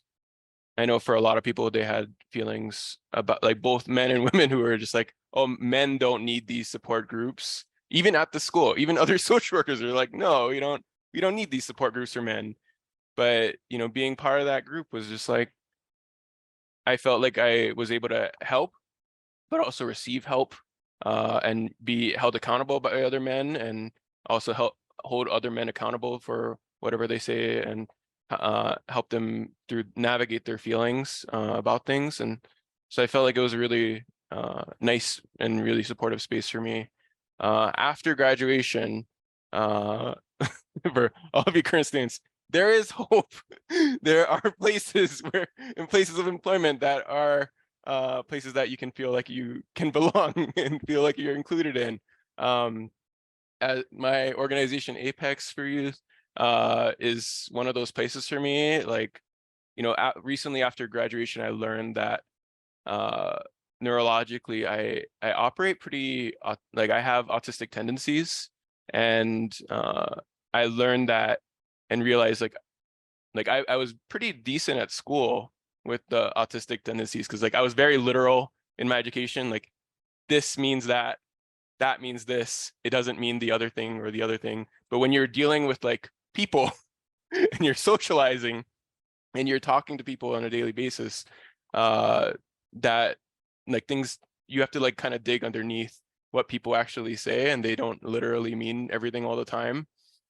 I know for a lot of people, they had feelings about like both men and women who were just like, oh, men don't need these support groups. Even at the school, even other social workers are like, no, we don't need these support groups for men. But, being part of that group was just like, I felt like I was able to help, but also receive help and be held accountable by other men, and also hold other men accountable for whatever they say, and help them navigate their feelings about things. And so I felt like it was a really nice and really supportive space for me. After graduation, for all of your current students, there is hope. There are places of employment that are places that you can feel like you can belong and feel like you're included in. As my organization, Apex for Youth, is one of those places for me. Like, recently after graduation, I learned that neurologically, I operate pretty, like I have autistic tendencies, and I learned that and realized like I was pretty decent at school with the autistic tendencies, because like I was very literal in my education. Like this means that, that means this, it doesn't mean the other thing or the other thing. But when you're dealing with like people and you're socializing and you're talking to people on a daily basis, that like things, you have to like kind of dig underneath what people actually say, and they don't literally mean everything all the time.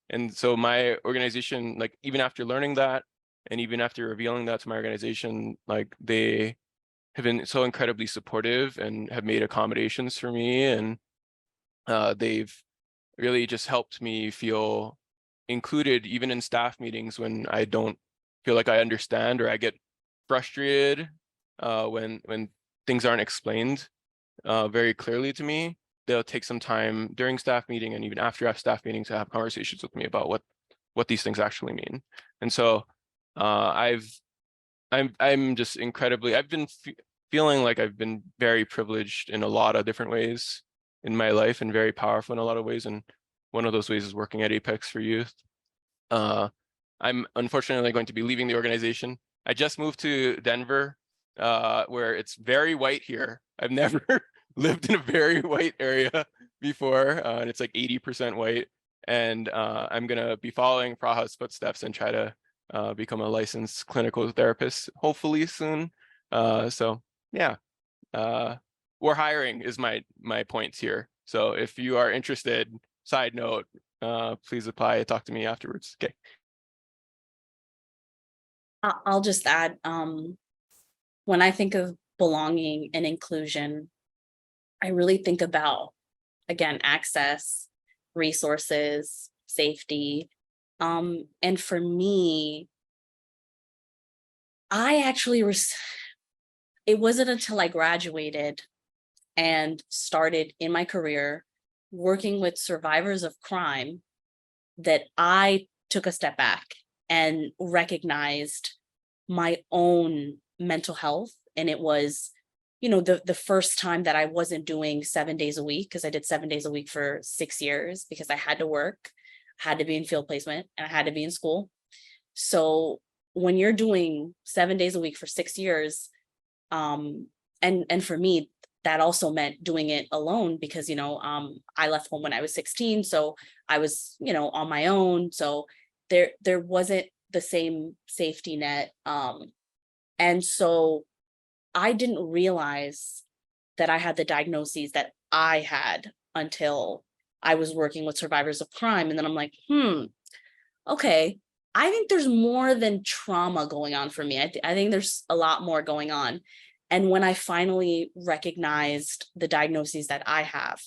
And so my organization, like even after learning that, and even after revealing that to my organization, like they have been so incredibly supportive and have made accommodations for me. And they've really just helped me feel included, even in staff meetings when I don't feel like I understand, or I get frustrated when things aren't explained very clearly to me. They'll take some time during staff meeting and even after our staff meeting to have conversations with me about what these things actually mean. And so I'm just incredibly, I've been feeling like I've been very privileged in a lot of different ways in my life, and very powerful in a lot of ways. And one of those ways is working at Apex for Youth. I'm unfortunately going to be leaving the organization. I just moved to Denver, where it's very white here. I've never lived in a very white area before, and it's like 80% white. And I'm gonna be following Praha's footsteps and try to become a licensed clinical therapist, hopefully soon. So yeah, we're hiring is my points here. So if you are interested, side note, please apply, talk to me afterwards. Okay. I'll just add, when I think of belonging and inclusion, I really think about, again, access, resources, safety. And for me, I actually, it wasn't until I graduated and started in my career working with survivors of crime that I took a step back and recognized my own mental health. And it was, you know, the first time that I wasn't doing 7 days a week, because I did 7 days a week for 6 years because I had to work, had to be in field placement, and I had to be in school. So when you're doing 7 days a week for 6 years, and for me, that also meant doing it alone because, you know, I left home when I was 16. So I was, you know, on my own. So there wasn't the same safety net. And so I didn't realize that I had the diagnoses that I had until I was working with survivors of crime. And then I'm like, okay, I think there's more than trauma going on for me. I think there's a lot more going on. And when I finally recognized the diagnoses that I have,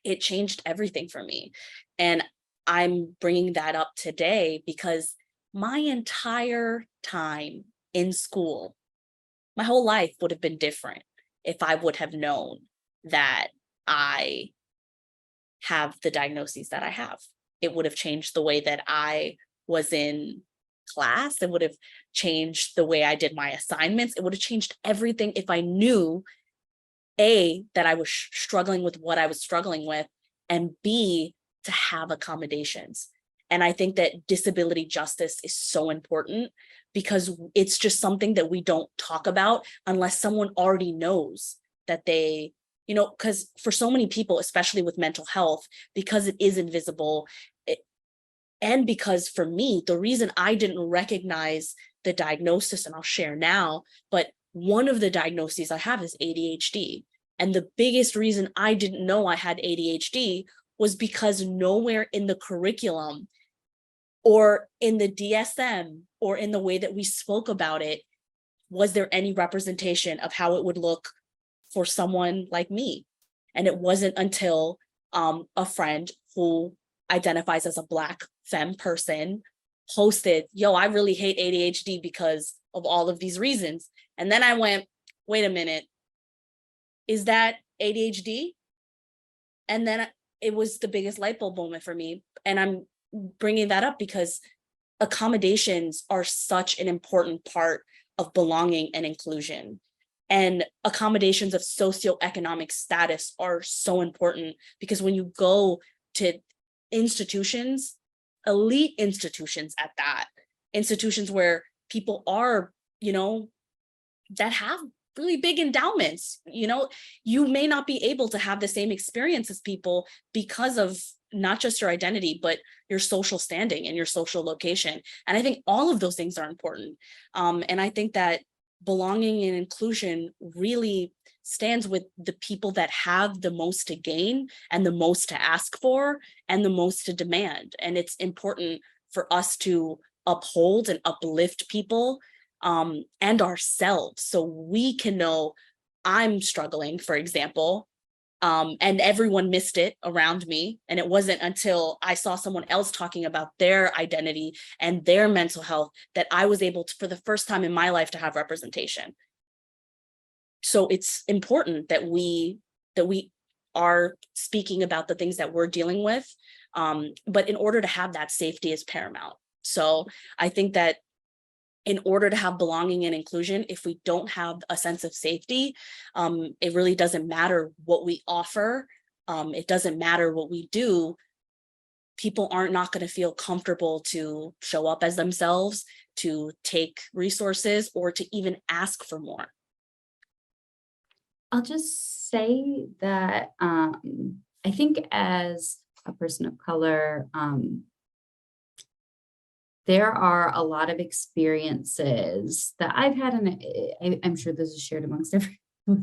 it changed everything for me. And I'm bringing that up today because my entire time in school, my whole life would have been different if I would have known that I have the diagnoses that I have. It would have changed the way that I was in class. It would have changed the way I did my assignments. It would have changed everything if I knew, A, that I was struggling with what I was struggling with, and B, to have accommodations. And I think that disability justice is so important because it's just something that we don't talk about unless someone already knows that they, you know, because for so many people, especially with mental health, because it is invisible, and because for me, the reason I didn't recognize the diagnosis, and I'll share now, but one of the diagnoses I have is ADHD. And the biggest reason I didn't know I had ADHD was because nowhere in the curriculum or in the DSM or in the way that we spoke about it, was there any representation of how it would look for someone like me. And it wasn't until a friend who identifies as a Black femme person posted, yo, I really hate ADHD because of all of these reasons. And then I went, wait a minute, is that ADHD? And then it was the biggest light bulb moment for me. And I'm bringing that up because accommodations are such an important part of belonging and inclusion. And accommodations of socioeconomic status are so important because when you go to institutions, elite institutions at that, institutions where people are, you know, that have really big endowments. You may not be able to have the same experience as people because of not just your identity, but your social standing and your social location. And I think all of those things are important. And I think that belonging and inclusion really stands with the people that have the most to gain and the most to ask for and the most to demand. And it's important for us to uphold and uplift people and ourselves, so we can know I'm struggling, for example, and everyone missed it around me. And it wasn't until I saw someone else talking about their identity and their mental health that I was able to, for the first time in my life, to have representation. So it's important that we are speaking about the things that we're dealing with. But in order to have that, safety is paramount. So I think that in order to have belonging and inclusion, if we don't have a sense of safety, it really doesn't matter what we offer. It doesn't matter what we do. People aren't not going to feel comfortable to show up as themselves, to take resources, or to even ask for more. I'll just say that I think as a person of color, there are a lot of experiences that I've had, and I'm sure this is shared amongst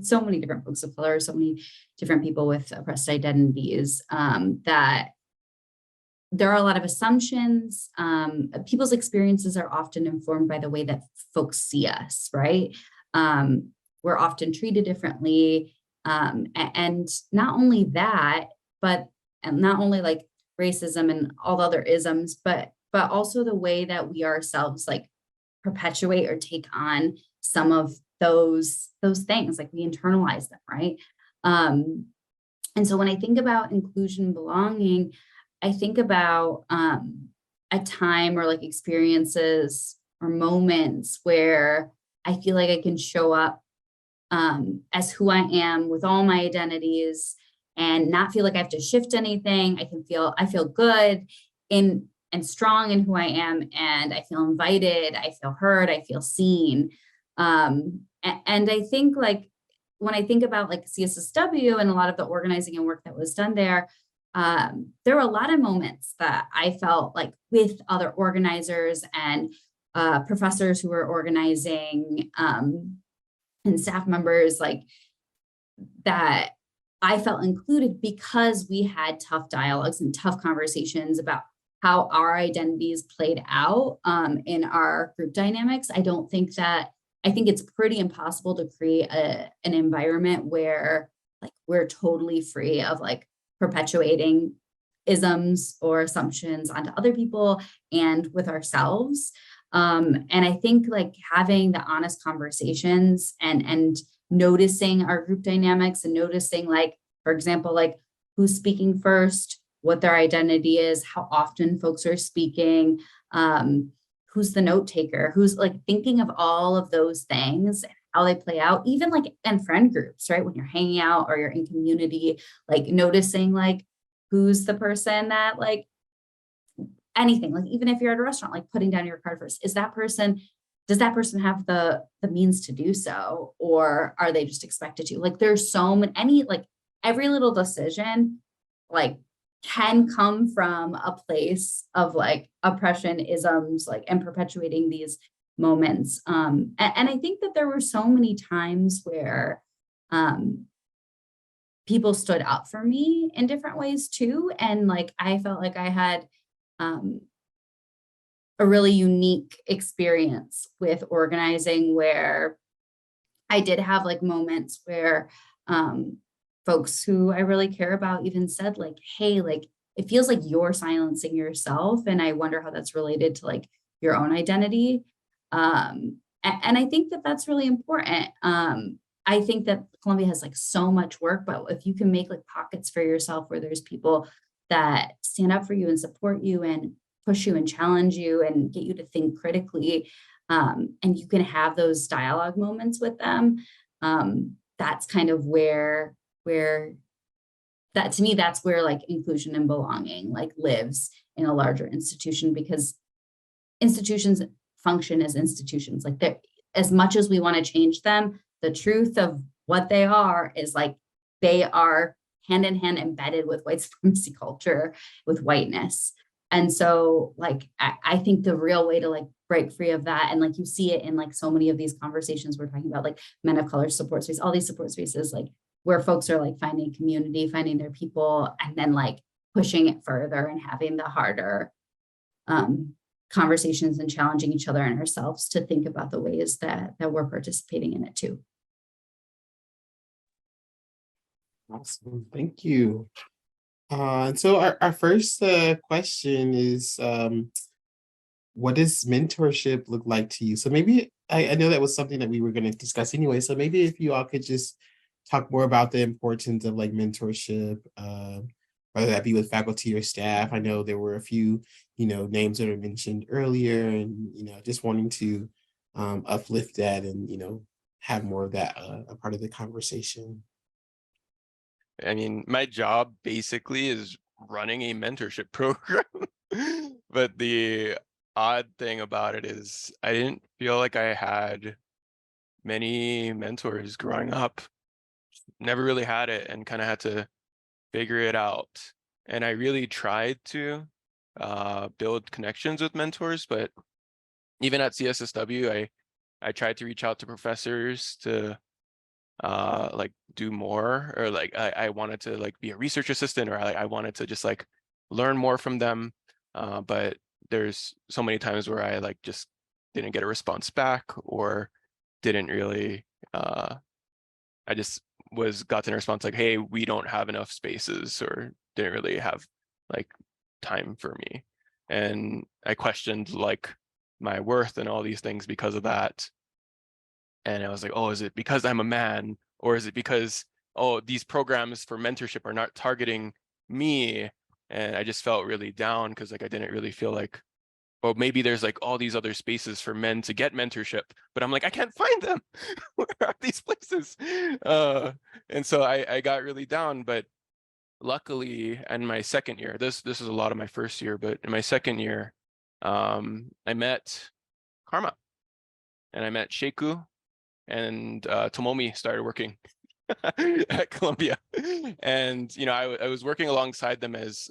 so many different folks of color, so many different people with oppressed identities, that there are a lot of assumptions. People's experiences are often informed by the way that folks see us, right? We're often treated differently. And not only that, but and not only like racism and all the other isms, but also the way that we ourselves like perpetuate or take on some of those things, like we internalize them, right? And so when I think about inclusion and belonging, I think about a time or like experiences or moments where I feel like I can show up as who I am with all my identities and not feel like I have to shift anything. I feel good and strong in who I am, and I feel invited, I feel heard, I feel seen. And I think like when I think about like CSSW and a lot of the organizing and work that was done there were a lot of moments that I felt like with other organizers and professors who were organizing and staff members, like that I felt included because we had tough dialogues and tough conversations about how our identities played out in our group dynamics. I think it's pretty impossible to create an environment where like we're totally free of like perpetuating isms or assumptions onto other people and with ourselves. And I think like having the honest conversations and noticing our group dynamics and noticing like, for example, like who's speaking first, what their identity is, how often folks are speaking, who's the note taker, who's like thinking of all of those things, how they play out, even like in friend groups, right? When you're hanging out or you're in community, like noticing like who's the person that like anything, like even if you're at a restaurant, like putting down your card first, does that person have the means to do so? Or are they just expected to? Like there's so many, like every little decision, like can come from a place of like oppression, isms, like, and perpetuating these moments. And I think that there were so many times where people stood up for me in different ways too. And like, I felt like I had a really unique experience with organizing where I did have like moments where folks who I really care about even said like, hey, like, it feels like you're silencing yourself. And I wonder how that's related to like your own identity. And I think that that's really important. I think that Columbia has like so much work, but if you can make like pockets for yourself where there's people that stand up for you and support you and push you and challenge you and get you to think critically, and you can have those dialogue moments with them, that's kind of where that, to me, that's where like inclusion and belonging like lives in a larger institution, because institutions function as institutions. Like they're, as much as we want to change them, the truth of what they are is like, they are hand in hand embedded with white supremacy culture, with whiteness. And so like, I think the real way to like break free of that, and like you see it in like so many of these conversations we're talking about, like men of color support space, all these support spaces, like where folks are like finding community, finding their people, and then like pushing it further and having the harder conversations and challenging each other and ourselves to think about the ways that we're participating in it too. Awesome, thank you. And so our first question is, what does mentorship look like to you? So maybe, I know that was something that we were going to discuss anyway, so maybe if you all could just talk more about the importance of like mentorship, whether that be with faculty or staff. I know there were a few, names that were mentioned earlier, and, just wanting to uplift that and, have more of that a part of the conversation. I mean, my job basically is running a mentorship program. But the odd thing about it is I didn't feel like I had many mentors growing up. Never really had it, and kind of had to figure it out. And I really tried to build connections with mentors, but even at CSSW, I tried to reach out to professors to like do more, or like I wanted to like be a research assistant, or I wanted to just like learn more from them, but there's so many times where I like just didn't get a response back, or didn't really I just got a response like, hey, we don't have enough spaces, or didn't really have like time for me. And I questioned like my worth and all these things because of that. And I was like, oh, is it because I'm a man, or is it because, oh, these programs for mentorship are not targeting me? And I just felt really down because like I didn't really feel like, well, maybe there's like all these other spaces for men to get mentorship, but I'm like, I can't find them. Where are these places? And so I got really down. But luckily, in my second year, this is a lot of my first year, but in my second year, I met Karma, and I met Sheku, and Tomomi started working at Columbia. And I was working alongside them as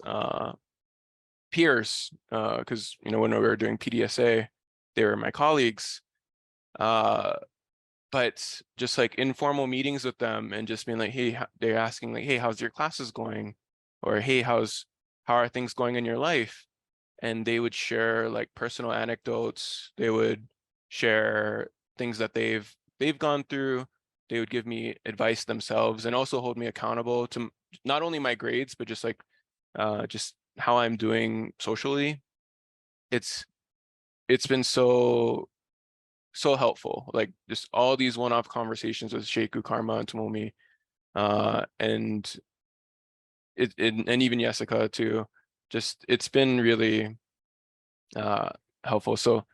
peers, because when we were doing PDSA, they were my colleagues. But just like informal meetings with them, and just being like, hey, they're asking like, hey, how's your classes going? Or hey, how are things going in your life? And they would share like personal anecdotes. They would share things that they've gone through. They would give me advice themselves, and also hold me accountable to not only my grades, but just like just how I'm doing socially. It's been so helpful, like just all these one-off conversations with Sheku, Karma, and Tomomi, and and even Jessica too. Just it's been really helpful. So,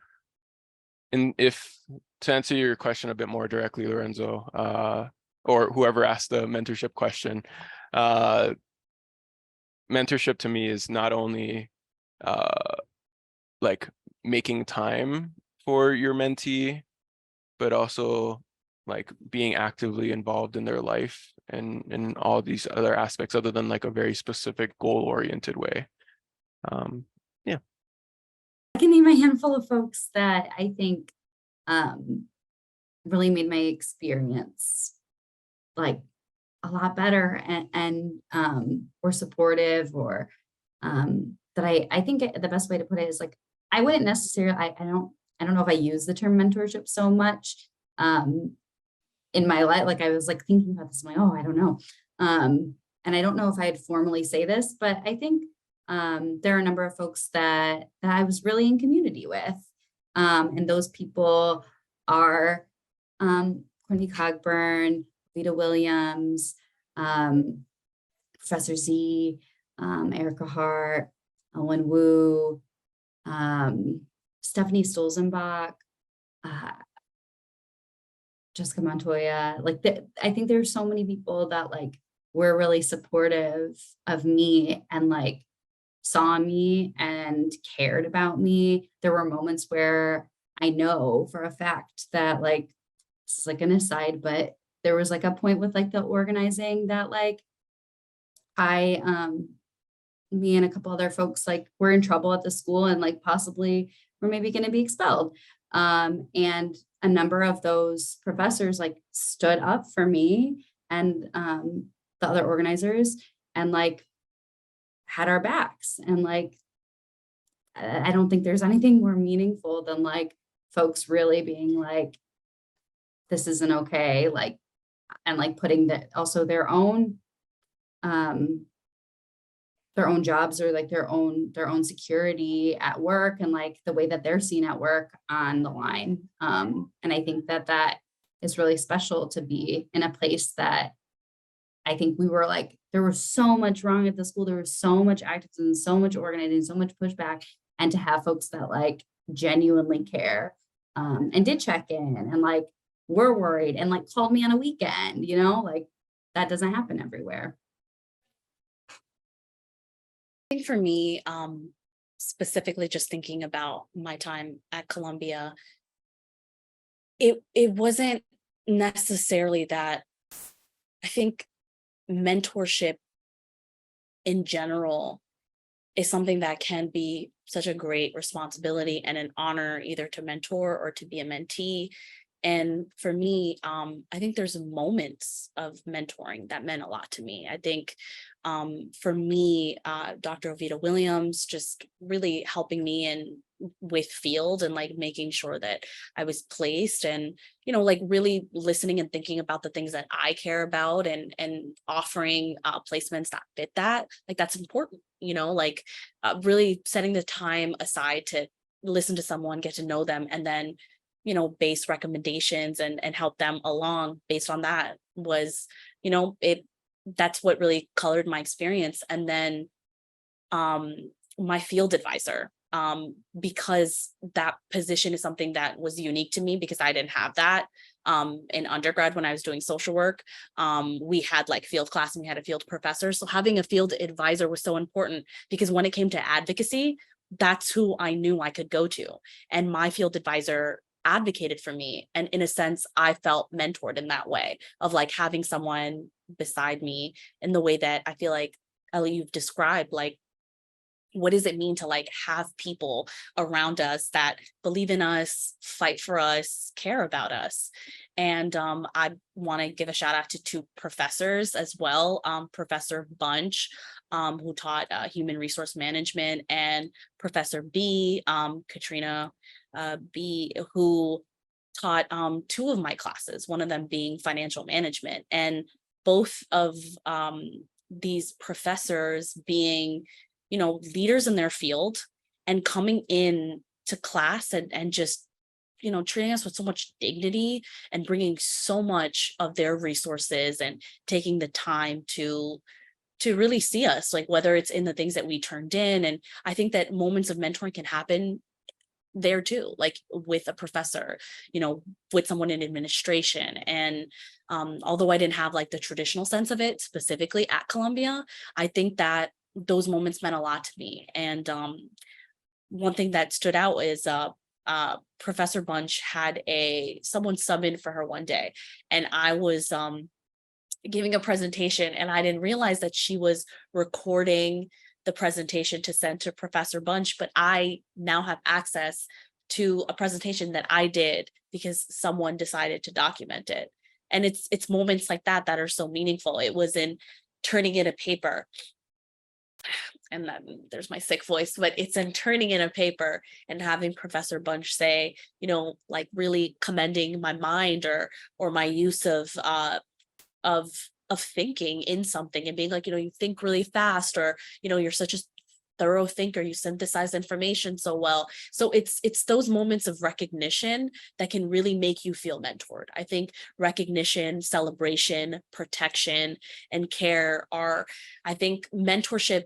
to answer your question a bit more directly, Lorenzo, or whoever asked the mentorship question, mentorship to me is not only like making time for your mentee, but also like being actively involved in their life, and in all these other aspects, other than like a very specific goal-oriented way. Yeah. I can name a handful of folks that I think really made my experience like a lot better, and were supportive, or that I think the best way to put it is like, I wouldn't necessarily, I don't know if I use the term mentorship so much in my life. Like I was like thinking about this, I'm like, oh, I don't know. And I don't know if I'd formally say this, but I think there are a number of folks that I was really in community with. And those people are Courtney Cogburn, Vita Williams, Professor Z, Erica Hart, Owen Wu, Stephanie Stolzenbach, Jessica Montoya. Like I think there's so many people that like were really supportive of me, and like saw me and cared about me. There were moments where I know for a fact that like this is like an aside, but there was like a point with like the organizing that like me and a couple other folks like were in trouble at the school and like possibly were maybe going to be expelled. And a number of those professors like stood up for me and the other organizers and like had our backs. And like, I don't think there's anything more meaningful than like folks really being like, this isn't okay. Like, and like putting that also their own jobs or like their own security at work and like the way that they're seen at work on the line. And I think that that is really special to be in a place that I think we were like, there was so much wrong at the school. There was so much activism, so much organizing, so much pushback, and to have folks that like genuinely care and did check in and like were worried and like called me on a weekend, you know, like that doesn't happen everywhere. I think for me, specifically just thinking about my time at Columbia, it wasn't necessarily that. I think mentorship in general is something that can be such a great responsibility and an honor either to mentor or to be a mentee. And for me, I think there's moments of mentoring that meant a lot to me. I think for me, Dr. Ovita Williams just really helping me in with field and like making sure that I was placed and, you know, like really listening and thinking about the things that I care about and offering placements that fit that. Like that's important, you know, like really setting the time aside to listen to someone, get to know them, and then, you know, base recommendations and help them along based on that was, you know, that's what really colored my experience. And then my field advisor, because that position is something that was unique to me because I didn't have that in undergrad when I was doing social work. We had like field class and we had a field professor. So having a field advisor was so important because when it came to advocacy, that's who I knew I could go to. And my field advisor advocated for me. And in a sense, I felt mentored in that way of like having someone beside me in the way that I feel like, Ellie, you've described, like, what does it mean to like have people around us that believe in us, fight for us, care about us? And I want to give a shout out to two professors as well. Professor Bunch, who taught human resource management, and Professor B, Katrina B, who taught two of my classes, one of them being financial management. And both of these professors being, you know, leaders in their field and coming in to class and just, you know, treating us with so much dignity and bringing so much of their resources and taking the time to really see us, like whether it's in the things that we turned in. And I think that moments of mentoring can happen there too, like with a professor, you know, with someone in administration. And although I didn't have like the traditional sense of it specifically at Columbia, I think that those moments meant a lot to me. And one thing that stood out is Professor Bunch had someone sub in for her one day, and I was giving a presentation and I didn't realize that she was recording the presentation to send to Professor Bunch, but I now have access to a presentation that I did because someone decided to document it. And it's moments like that that are so meaningful. It was in turning in a paper, and then there's my sick voice, but it's in turning in a paper and having Professor Bunch say, you know, like really commending my mind or my use of thinking in something and being like, you know, you think really fast, or, you know, you're such a thorough thinker, you synthesize information so well. So it's those moments of recognition that can really make you feel mentored. I think recognition, celebration, protection, and care are, I think mentorship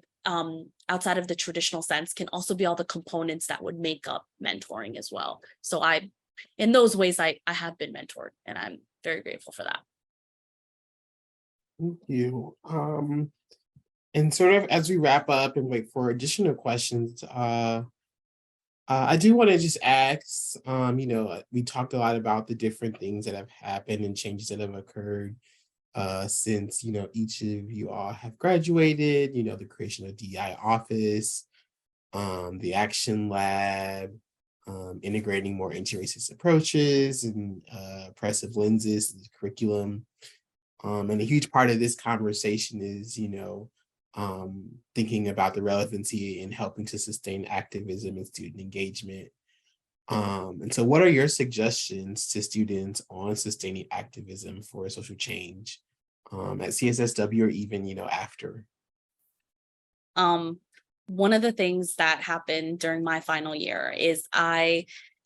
outside of the traditional sense can also be all the components that would make up mentoring as well. So in those ways, I have been mentored, and I'm very grateful for that. Thank you. And sort of as we wrap up and wait for additional questions, I do want to just ask, we talked a lot about the different things that have happened and changes that have occurred since, each of you all have graduated, the creation of DI office, the action lab, integrating more anti-racist approaches and oppressive lenses to the curriculum. And a huge part of this conversation is, thinking about the relevancy in helping to sustain activism and student engagement. And so what are your suggestions to students on sustaining activism for social change at CSSW or even, after? One of the things that happened during my final year is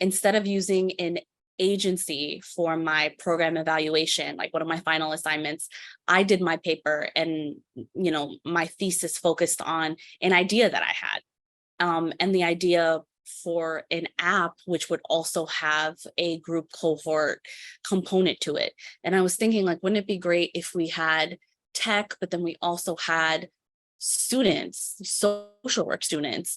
instead of using an agency for my program evaluation, like one of my final assignments, I did my paper and, my thesis focused on an idea that I had. And the idea for an app, which would also have a group cohort component to it. And I was thinking, like, wouldn't it be great if we had tech, but then we also had students, social work students,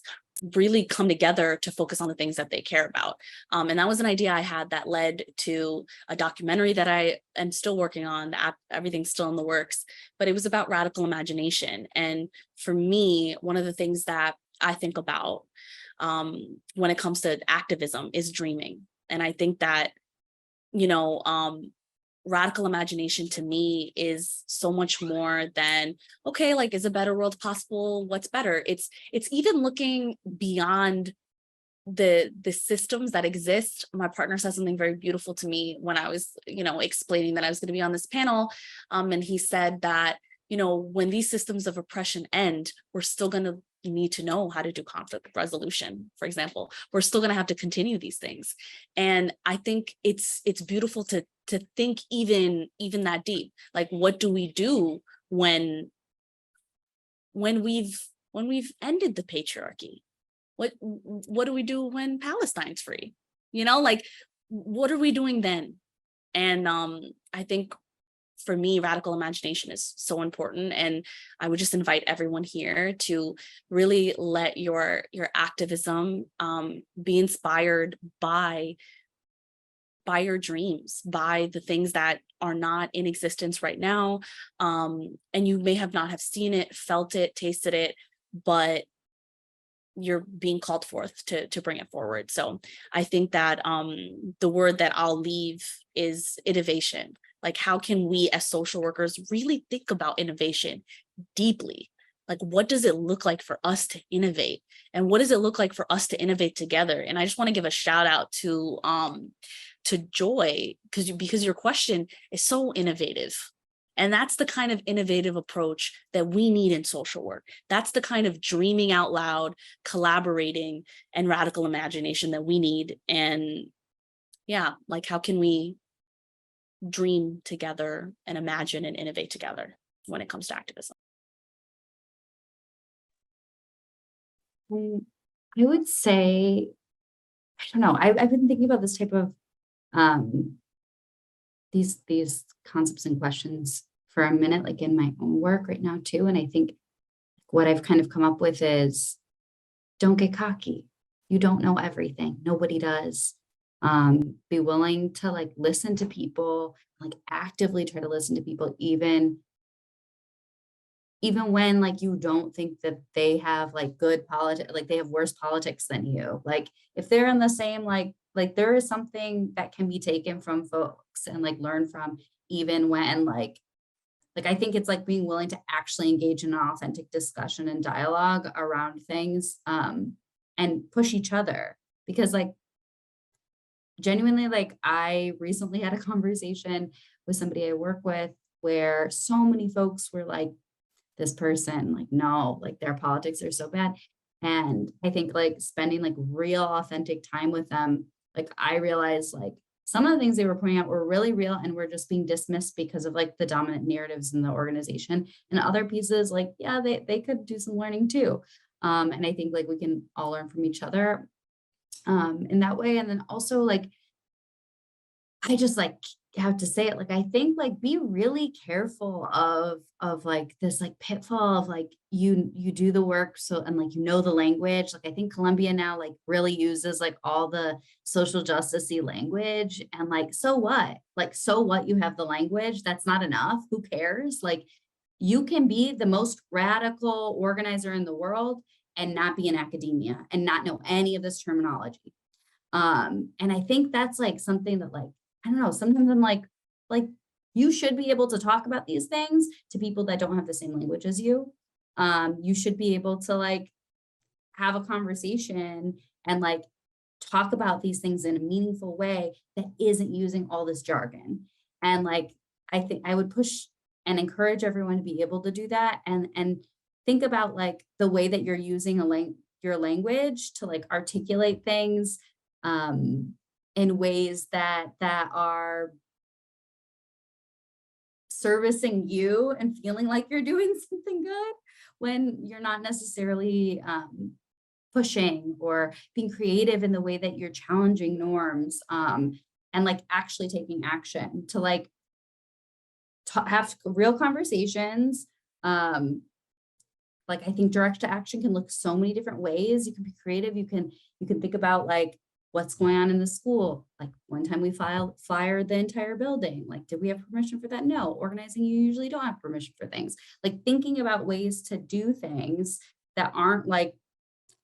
really come together to focus on the things that they care about. And that was an idea I had that led to a documentary that I am still working on. The app, everything's still in the works, but it was about radical imagination. And for me, one of the things that I think about when it comes to activism is dreaming. And I think that, radical imagination to me is so much more than, okay, like, is a better world possible? What's better? It's even looking beyond the systems that exist. My partner said something very beautiful to me when I was, explaining that I was going to be on this panel. And he said that, when these systems of oppression end, we're still going to need to know how to do conflict resolution, for example. We're still going to have to continue these things. And I think it's beautiful to think even that deep. Like, what do we do when we've ended the patriarchy? What do we do when Palestine's free? Like, what are we doing then? And I think for me, radical imagination is so important. And I would just invite everyone here to really let your activism be inspired by your dreams, by the things that are not in existence right now. And you may not have seen it, felt it, tasted it, but you're being called forth to bring it forward. So I think that the word that I'll leave is innovation. Like, how can we as social workers really think about innovation deeply? Like, what does it look like for us to innovate? And what does it look like for us to innovate together? And I just want to give a shout out to Joy, because your question is so innovative. And that's the kind of innovative approach that we need in social work. That's the kind of dreaming out loud, collaborating, and radical imagination that we need. And yeah, like, how can we dream together and imagine and innovate together when it comes to activism? I would say, I don't know, I've been thinking about this type of these concepts and questions for a minute, like in my own work right now too. And I think what I've kind of come up with is, don't get cocky. You don't know everything. Nobody does. Be willing to, like, listen to people, like, actively try to listen to people, even when, like, you don't think that they have, like, good politics, like they have worse politics than you. Like, if they're in the same, like there is something that can be taken from folks and, like, learn from, even when, like I think it's like being willing to actually engage in an authentic discussion and dialogue around things, and push each other. Because, like, genuinely, like, I recently had a conversation with somebody I work with where so many folks were like, this person, like, no, like, their politics are so bad. And I think, like, spending, like, real authentic time with them, like, I realized, like, some of the things they were pointing out were really real and were just being dismissed because of, like, the dominant narratives in the organization. And other pieces, like, yeah, they could do some learning too. And I think, like, we can all learn from each other in that way. And then also, like, I just, like, have to say it, like, I think, like, be really careful of like this like pitfall of like you do the work, so, and like, you know, the language. Like, I think Columbia now like really uses like all the social justice-y language, and like, so what? Like, so what, you have the language? That's not enough. Who cares? Like, you can be the most radical organizer in the world and not be in academia and not know any of this terminology. And I think that's like something that, like, I don't know, sometimes I'm like, you should be able to talk about these things to people that don't have the same language as you. You should be able to like have a conversation and like talk about these things in a meaningful way that isn't using all this jargon. And like, I think I would push and encourage everyone to be able to do that, and think about like the way that you're using your language to like articulate things in ways that are servicing you and feeling like you're doing something good, when you're not necessarily pushing or being creative in the way that you're challenging norms, and like actually taking action to like have real conversations. Like, I think direct to action can look so many different ways. You can be creative. You can think about like what's going on in the school. Like, one time we flyered the entire building. Like, did we have permission for that? No. Organizing, you usually don't have permission for things. Like, thinking about ways to do things that aren't like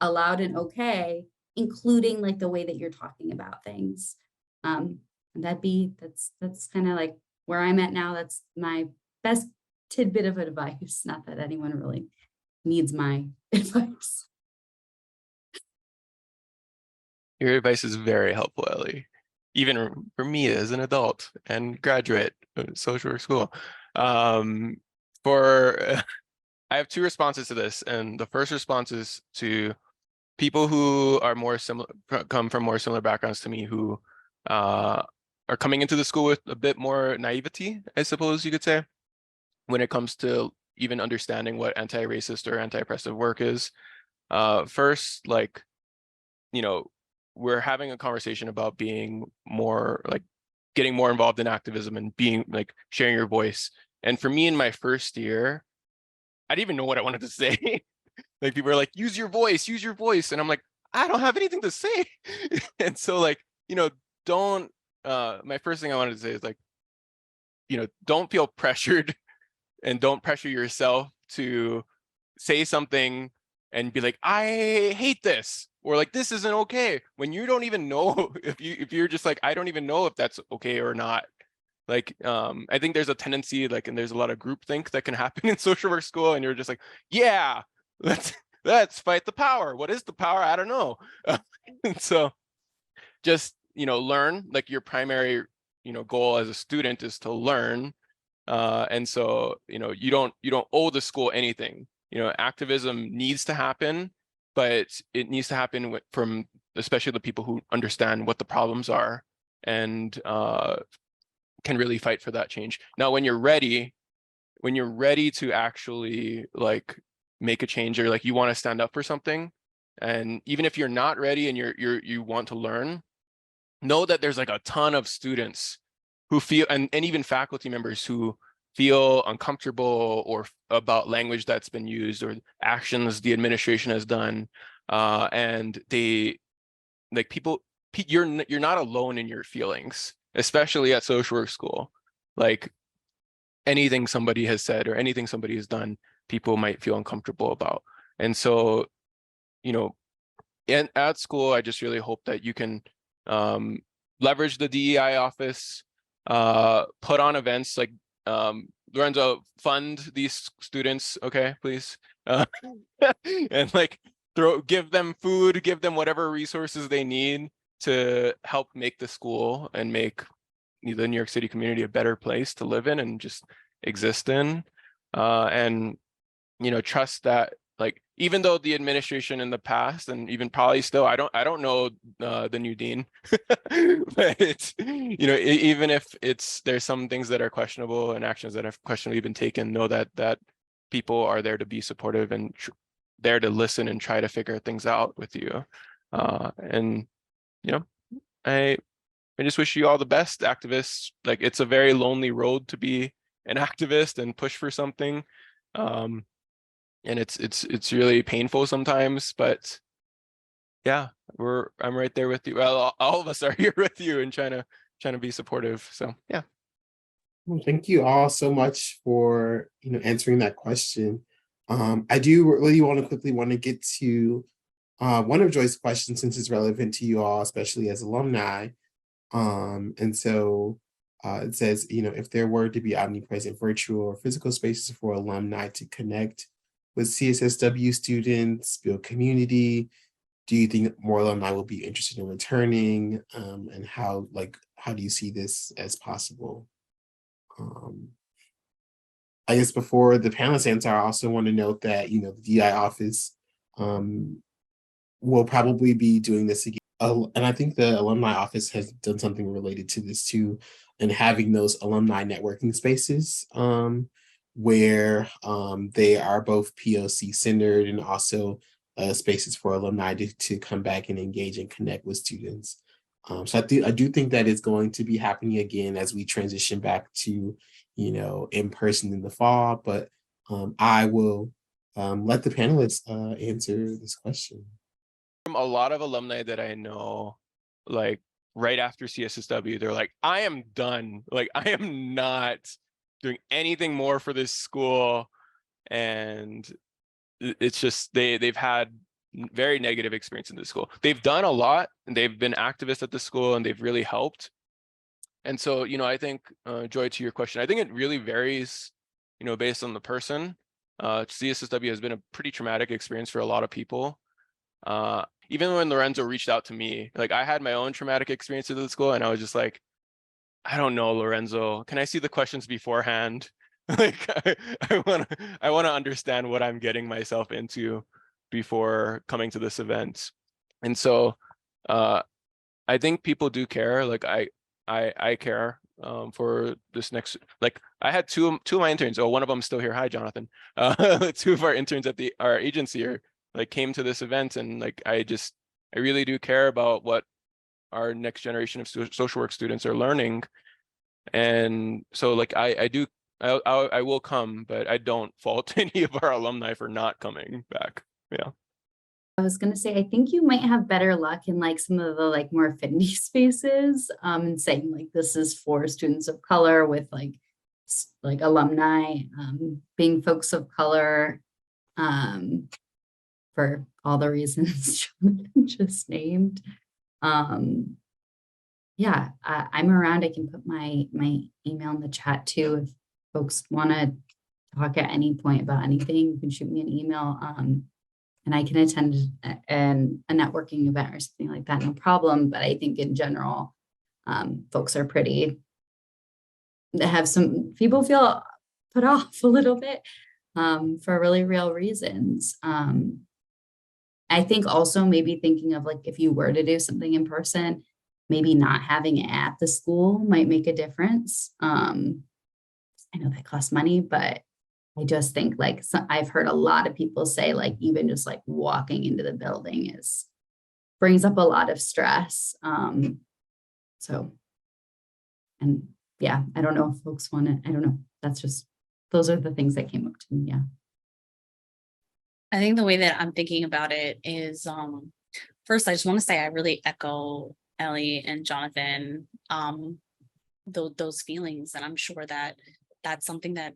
allowed and okay, including like the way that you're talking about things. And that's kind of like where I'm at now. That's my best tidbit of advice. Not that anyone really needs my advice. Your advice is very helpful, Ellie. Even for me as an adult and graduate of social work school. I have two responses to this, and the first response is to people who are more similar, come from more similar backgrounds to me, who are coming into the school with a bit more naivety, I suppose you could say, when it comes to even understanding what anti-racist or anti-oppressive work is. First, like, you know, we're having a conversation about being more like getting more involved in activism and being like sharing your voice. And for me in my first year, I didn't even know what I wanted to say. Like, people are like, use your voice. And I'm like, I don't have anything to say. And so like, don't, my first thing I wanted to say is like, don't feel pressured and don't pressure yourself to say something and be like, I hate this, or like, this isn't okay, when you don't even know if you're just like, I don't even know if that's okay or not. Like, I think there's a tendency, like, and there's a lot of groupthink that can happen in social work school, and you're just like, yeah, let's fight the power. What is the power? I don't know. And so just, learn, like, your primary, goal as a student is to learn. And so, you don't owe the school anything. Activism needs to happen, but it needs to happen from especially the people who understand what the problems are and can really fight for that change. Now, when you're ready to actually like make a change, or like you want to stand up for something, and even if you're not ready and you want to learn, know that there's like a ton of students who feel, and even faculty members who feel uncomfortable or about language that's been used or actions the administration has done, and they, like, you're not alone in your feelings, especially at social work school. Like, anything somebody has said or anything somebody has done, people might feel uncomfortable about. And so, at school, I just really hope that you can leverage the DEI office, put on events like, Lorenzo, fund these students, okay, please. And like, give them food, give them whatever resources they need to help make the school and make the New York City community a better place to live in and just exist in. And, trust that, like, even though the administration in the past, and even probably still, I don't know the new dean, but it's, even if there's some things that are questionable and actions that have questionably been taken, know that people are there to be supportive and there to listen and try to figure things out with you. And, I I just wish you all the best, activists. Like, it's a very lonely road to be an activist and push for something. And it's really painful sometimes, but yeah, I'm right there with you. Well, all of us are here with you and trying to be supportive. So yeah. Well, thank you all so much for answering that question. I do really want to get to one of Joy's questions, since it's relevant to you all, especially as alumni. And so it says, if there were to be omnipresent virtual or physical spaces for alumni to connect with CSSW students, build community, do you think more alumni will be interested in returning? And how do you see this as possible? I guess before the panelists answer, I also want to note that, the DI office will probably be doing this again. And I think the alumni office has done something related to this too, and having those alumni networking spaces where they are both POC centered and also spaces for alumni to come back and engage and connect with students. So I do think that is going to be happening again as we transition back to, in person in the fall. But I will let the panelists answer this question. From a lot of alumni that I know, like right after CSSW, they're like, I am done. Like, I am not doing anything more for this school. And it's just, they've had very negative experience in this school. They've done a lot and they've been activists at the school and they've really helped. And so, I think, Joy, to your question, I think it really varies, based on the person. CSSW has been a pretty traumatic experience for a lot of people. Even when Lorenzo reached out to me, like, I had my own traumatic experiences at the school and I was just like, I don't know, Lorenzo, can I see the questions beforehand? Like, I want to understand what I'm getting myself into before coming to this event. And so I think people do care. Like, I care for this next, like, I had two of my interns. Oh, one of them still here. Hi, Jonathan. Two of our interns at our agency are like came to this event, and like I really do care about what our next generation of social work students are learning. And so like I will come, but I don't fault any of our alumni for not coming back. Yeah. I was going to say, I think you might have better luck in like some of the like more affinity spaces, and saying like this is for students of color with like alumni, being folks of color, for all the reasons Jonathan just named. Yeah, I'm around. I can put my email in the chat too. If folks want to talk at any point about anything, you can shoot me an email. And I can attend a networking event or something like that, no problem. But I think in general, folks are some people feel put off a little bit for really real reasons. I think also maybe thinking of like, if you were to do something in person, maybe not having it at the school might make a difference. I know that costs money, but I just think like I've heard a lot of people say like even just like walking into the building brings up a lot of stress. So, and yeah, I don't know if folks want to, I don't know. Those are the things that came up to me. Yeah. I think the way that I'm thinking about it is, first, I just want to say I really echo Ellie and Jonathan, those feelings. And I'm sure that that's something that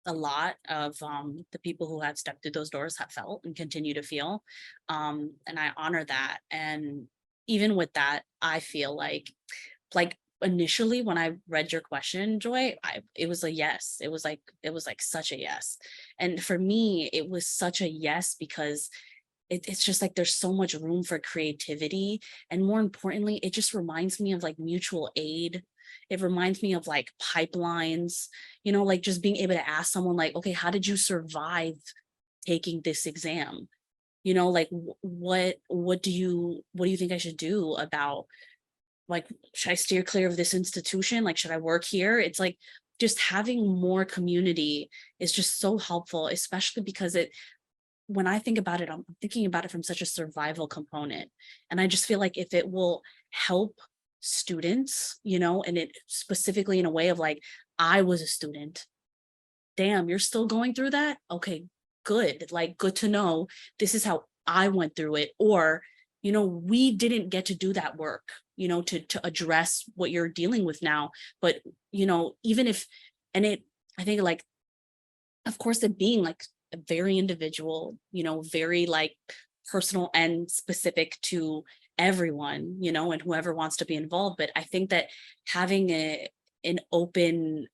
a lot of the people who have stepped through those doors have felt and continue to feel. And I honor that. And even with that, I feel like initially when I read your question, Joy, it was a yes. It was like such a yes. And for me, it was such a yes because it's just like there's so much room for creativity. And more importantly, it just reminds me of like mutual aid. It reminds me of like pipelines, like just being able to ask someone like, okay, how did you survive taking this exam? Like what do you think I should do about, like, should I steer clear of this institution? Like, should I work here? It's like just having more community is just so helpful, especially because when I think about it, I'm thinking about it from such a survival component. And I just feel like if it will help students, you know, and it specifically in a way of like, I was a student. Damn, you're still going through that? Okay, good. Like, good to know this is how I went through it. Or, you know, we didn't get to do that work, you know, to address what you're dealing with now. But, you know, even if, and it, I think like, of course, it being like a very individual, you know, very like personal and specific to everyone, you know, and whoever wants to be involved. But I think that having an open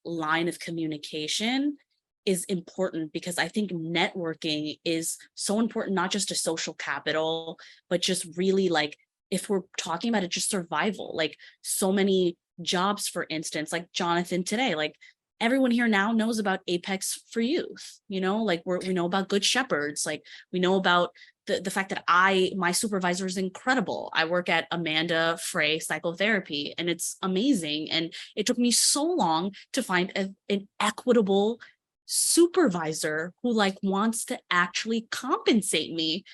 line of communication is important, because I think networking is so important, not just to social capital, but just really like, if we're talking about it, just survival, like so many jobs, for instance, like Jonathan today, like everyone here now knows about Apex for Youth, you know, like we know about Good Shepherds, like we know about the fact that my supervisor is incredible. I work at Amanda Frey Psychotherapy, and it's amazing. And it took me so long to find an equitable supervisor who like wants to actually compensate me.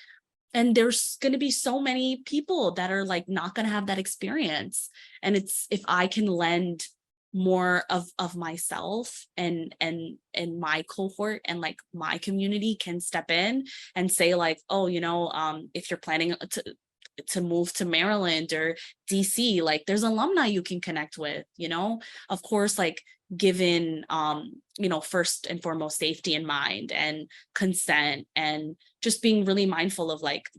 And there's going to be so many people that are like not going to have that experience. And it's, if I can lend more of myself and my cohort and like my community can step in and say like, oh, you know, if you're planning to move to Maryland or DC, like there's alumni you can connect with, you know, of course, like given you know, first and foremost safety in mind and consent, and just being really mindful of like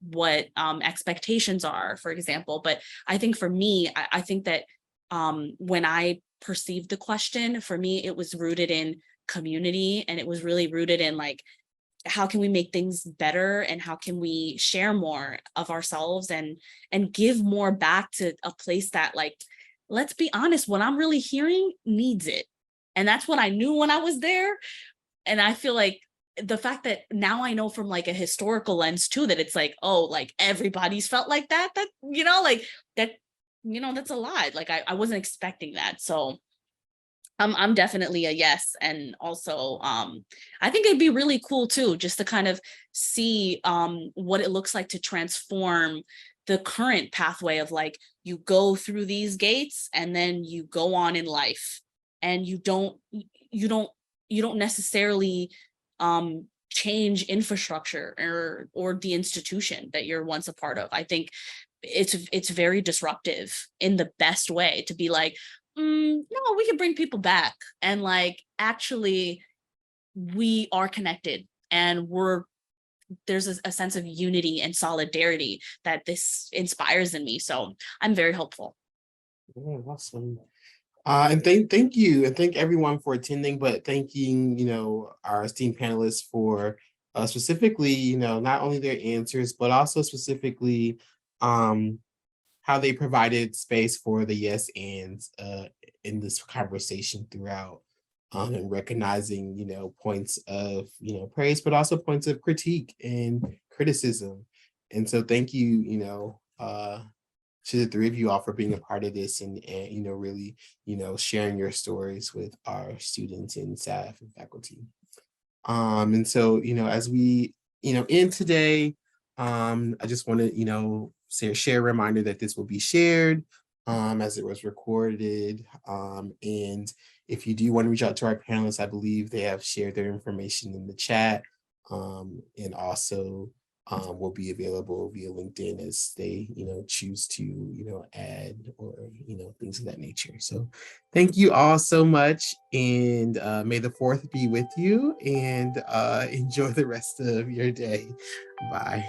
what expectations are, for example. But I think for me, I think that when I perceived the question, for me, it was rooted in community, and it was really rooted in like, how can we make things better, and how can we share more of ourselves and give more back to a place that, like, let's be honest, what I'm really hearing needs it. And that's what I knew when I was there. And I feel like the fact that now I know from like a historical lens too, that it's like, oh, like everybody's felt like that, you know, like that, you know, that's a lot. Like I wasn't expecting that. So I'm definitely a yes. And also I think it'd be really cool too, just to kind of see what it looks like to transform the current pathway of like, you go through these gates and then you go on in life, and you don't necessarily change infrastructure or the institution that you're once a part of. I think it's very disruptive in the best way to be like, no, we can bring people back, and like actually we are connected, and there's a sense of unity and solidarity that this inspires in me. So I'm very hopeful. Yeah, awesome. And thank you, and thank everyone for attending, but thanking, you know, our esteemed panelists for specifically, you know, not only their answers, but also specifically how they provided space for the yes ands in this conversation throughout, and recognizing, you know, points of, you know, praise, but also points of critique and criticism. And so thank you, you know, to the three of you all for being a part of this, and you know, really, you know, sharing your stories with our students and staff and faculty. And so, you know, as we, you know, end today, I just want to, you know, share a reminder that this will be shared as it was recorded. And if you do want to reach out to our panelists, I believe they have shared their information in the chat, and also will be available via LinkedIn as they, you know, choose to, you know, add or, you know, things of that nature. So thank you all so much, and may the 4th be with you, and enjoy the rest of your day. Bye.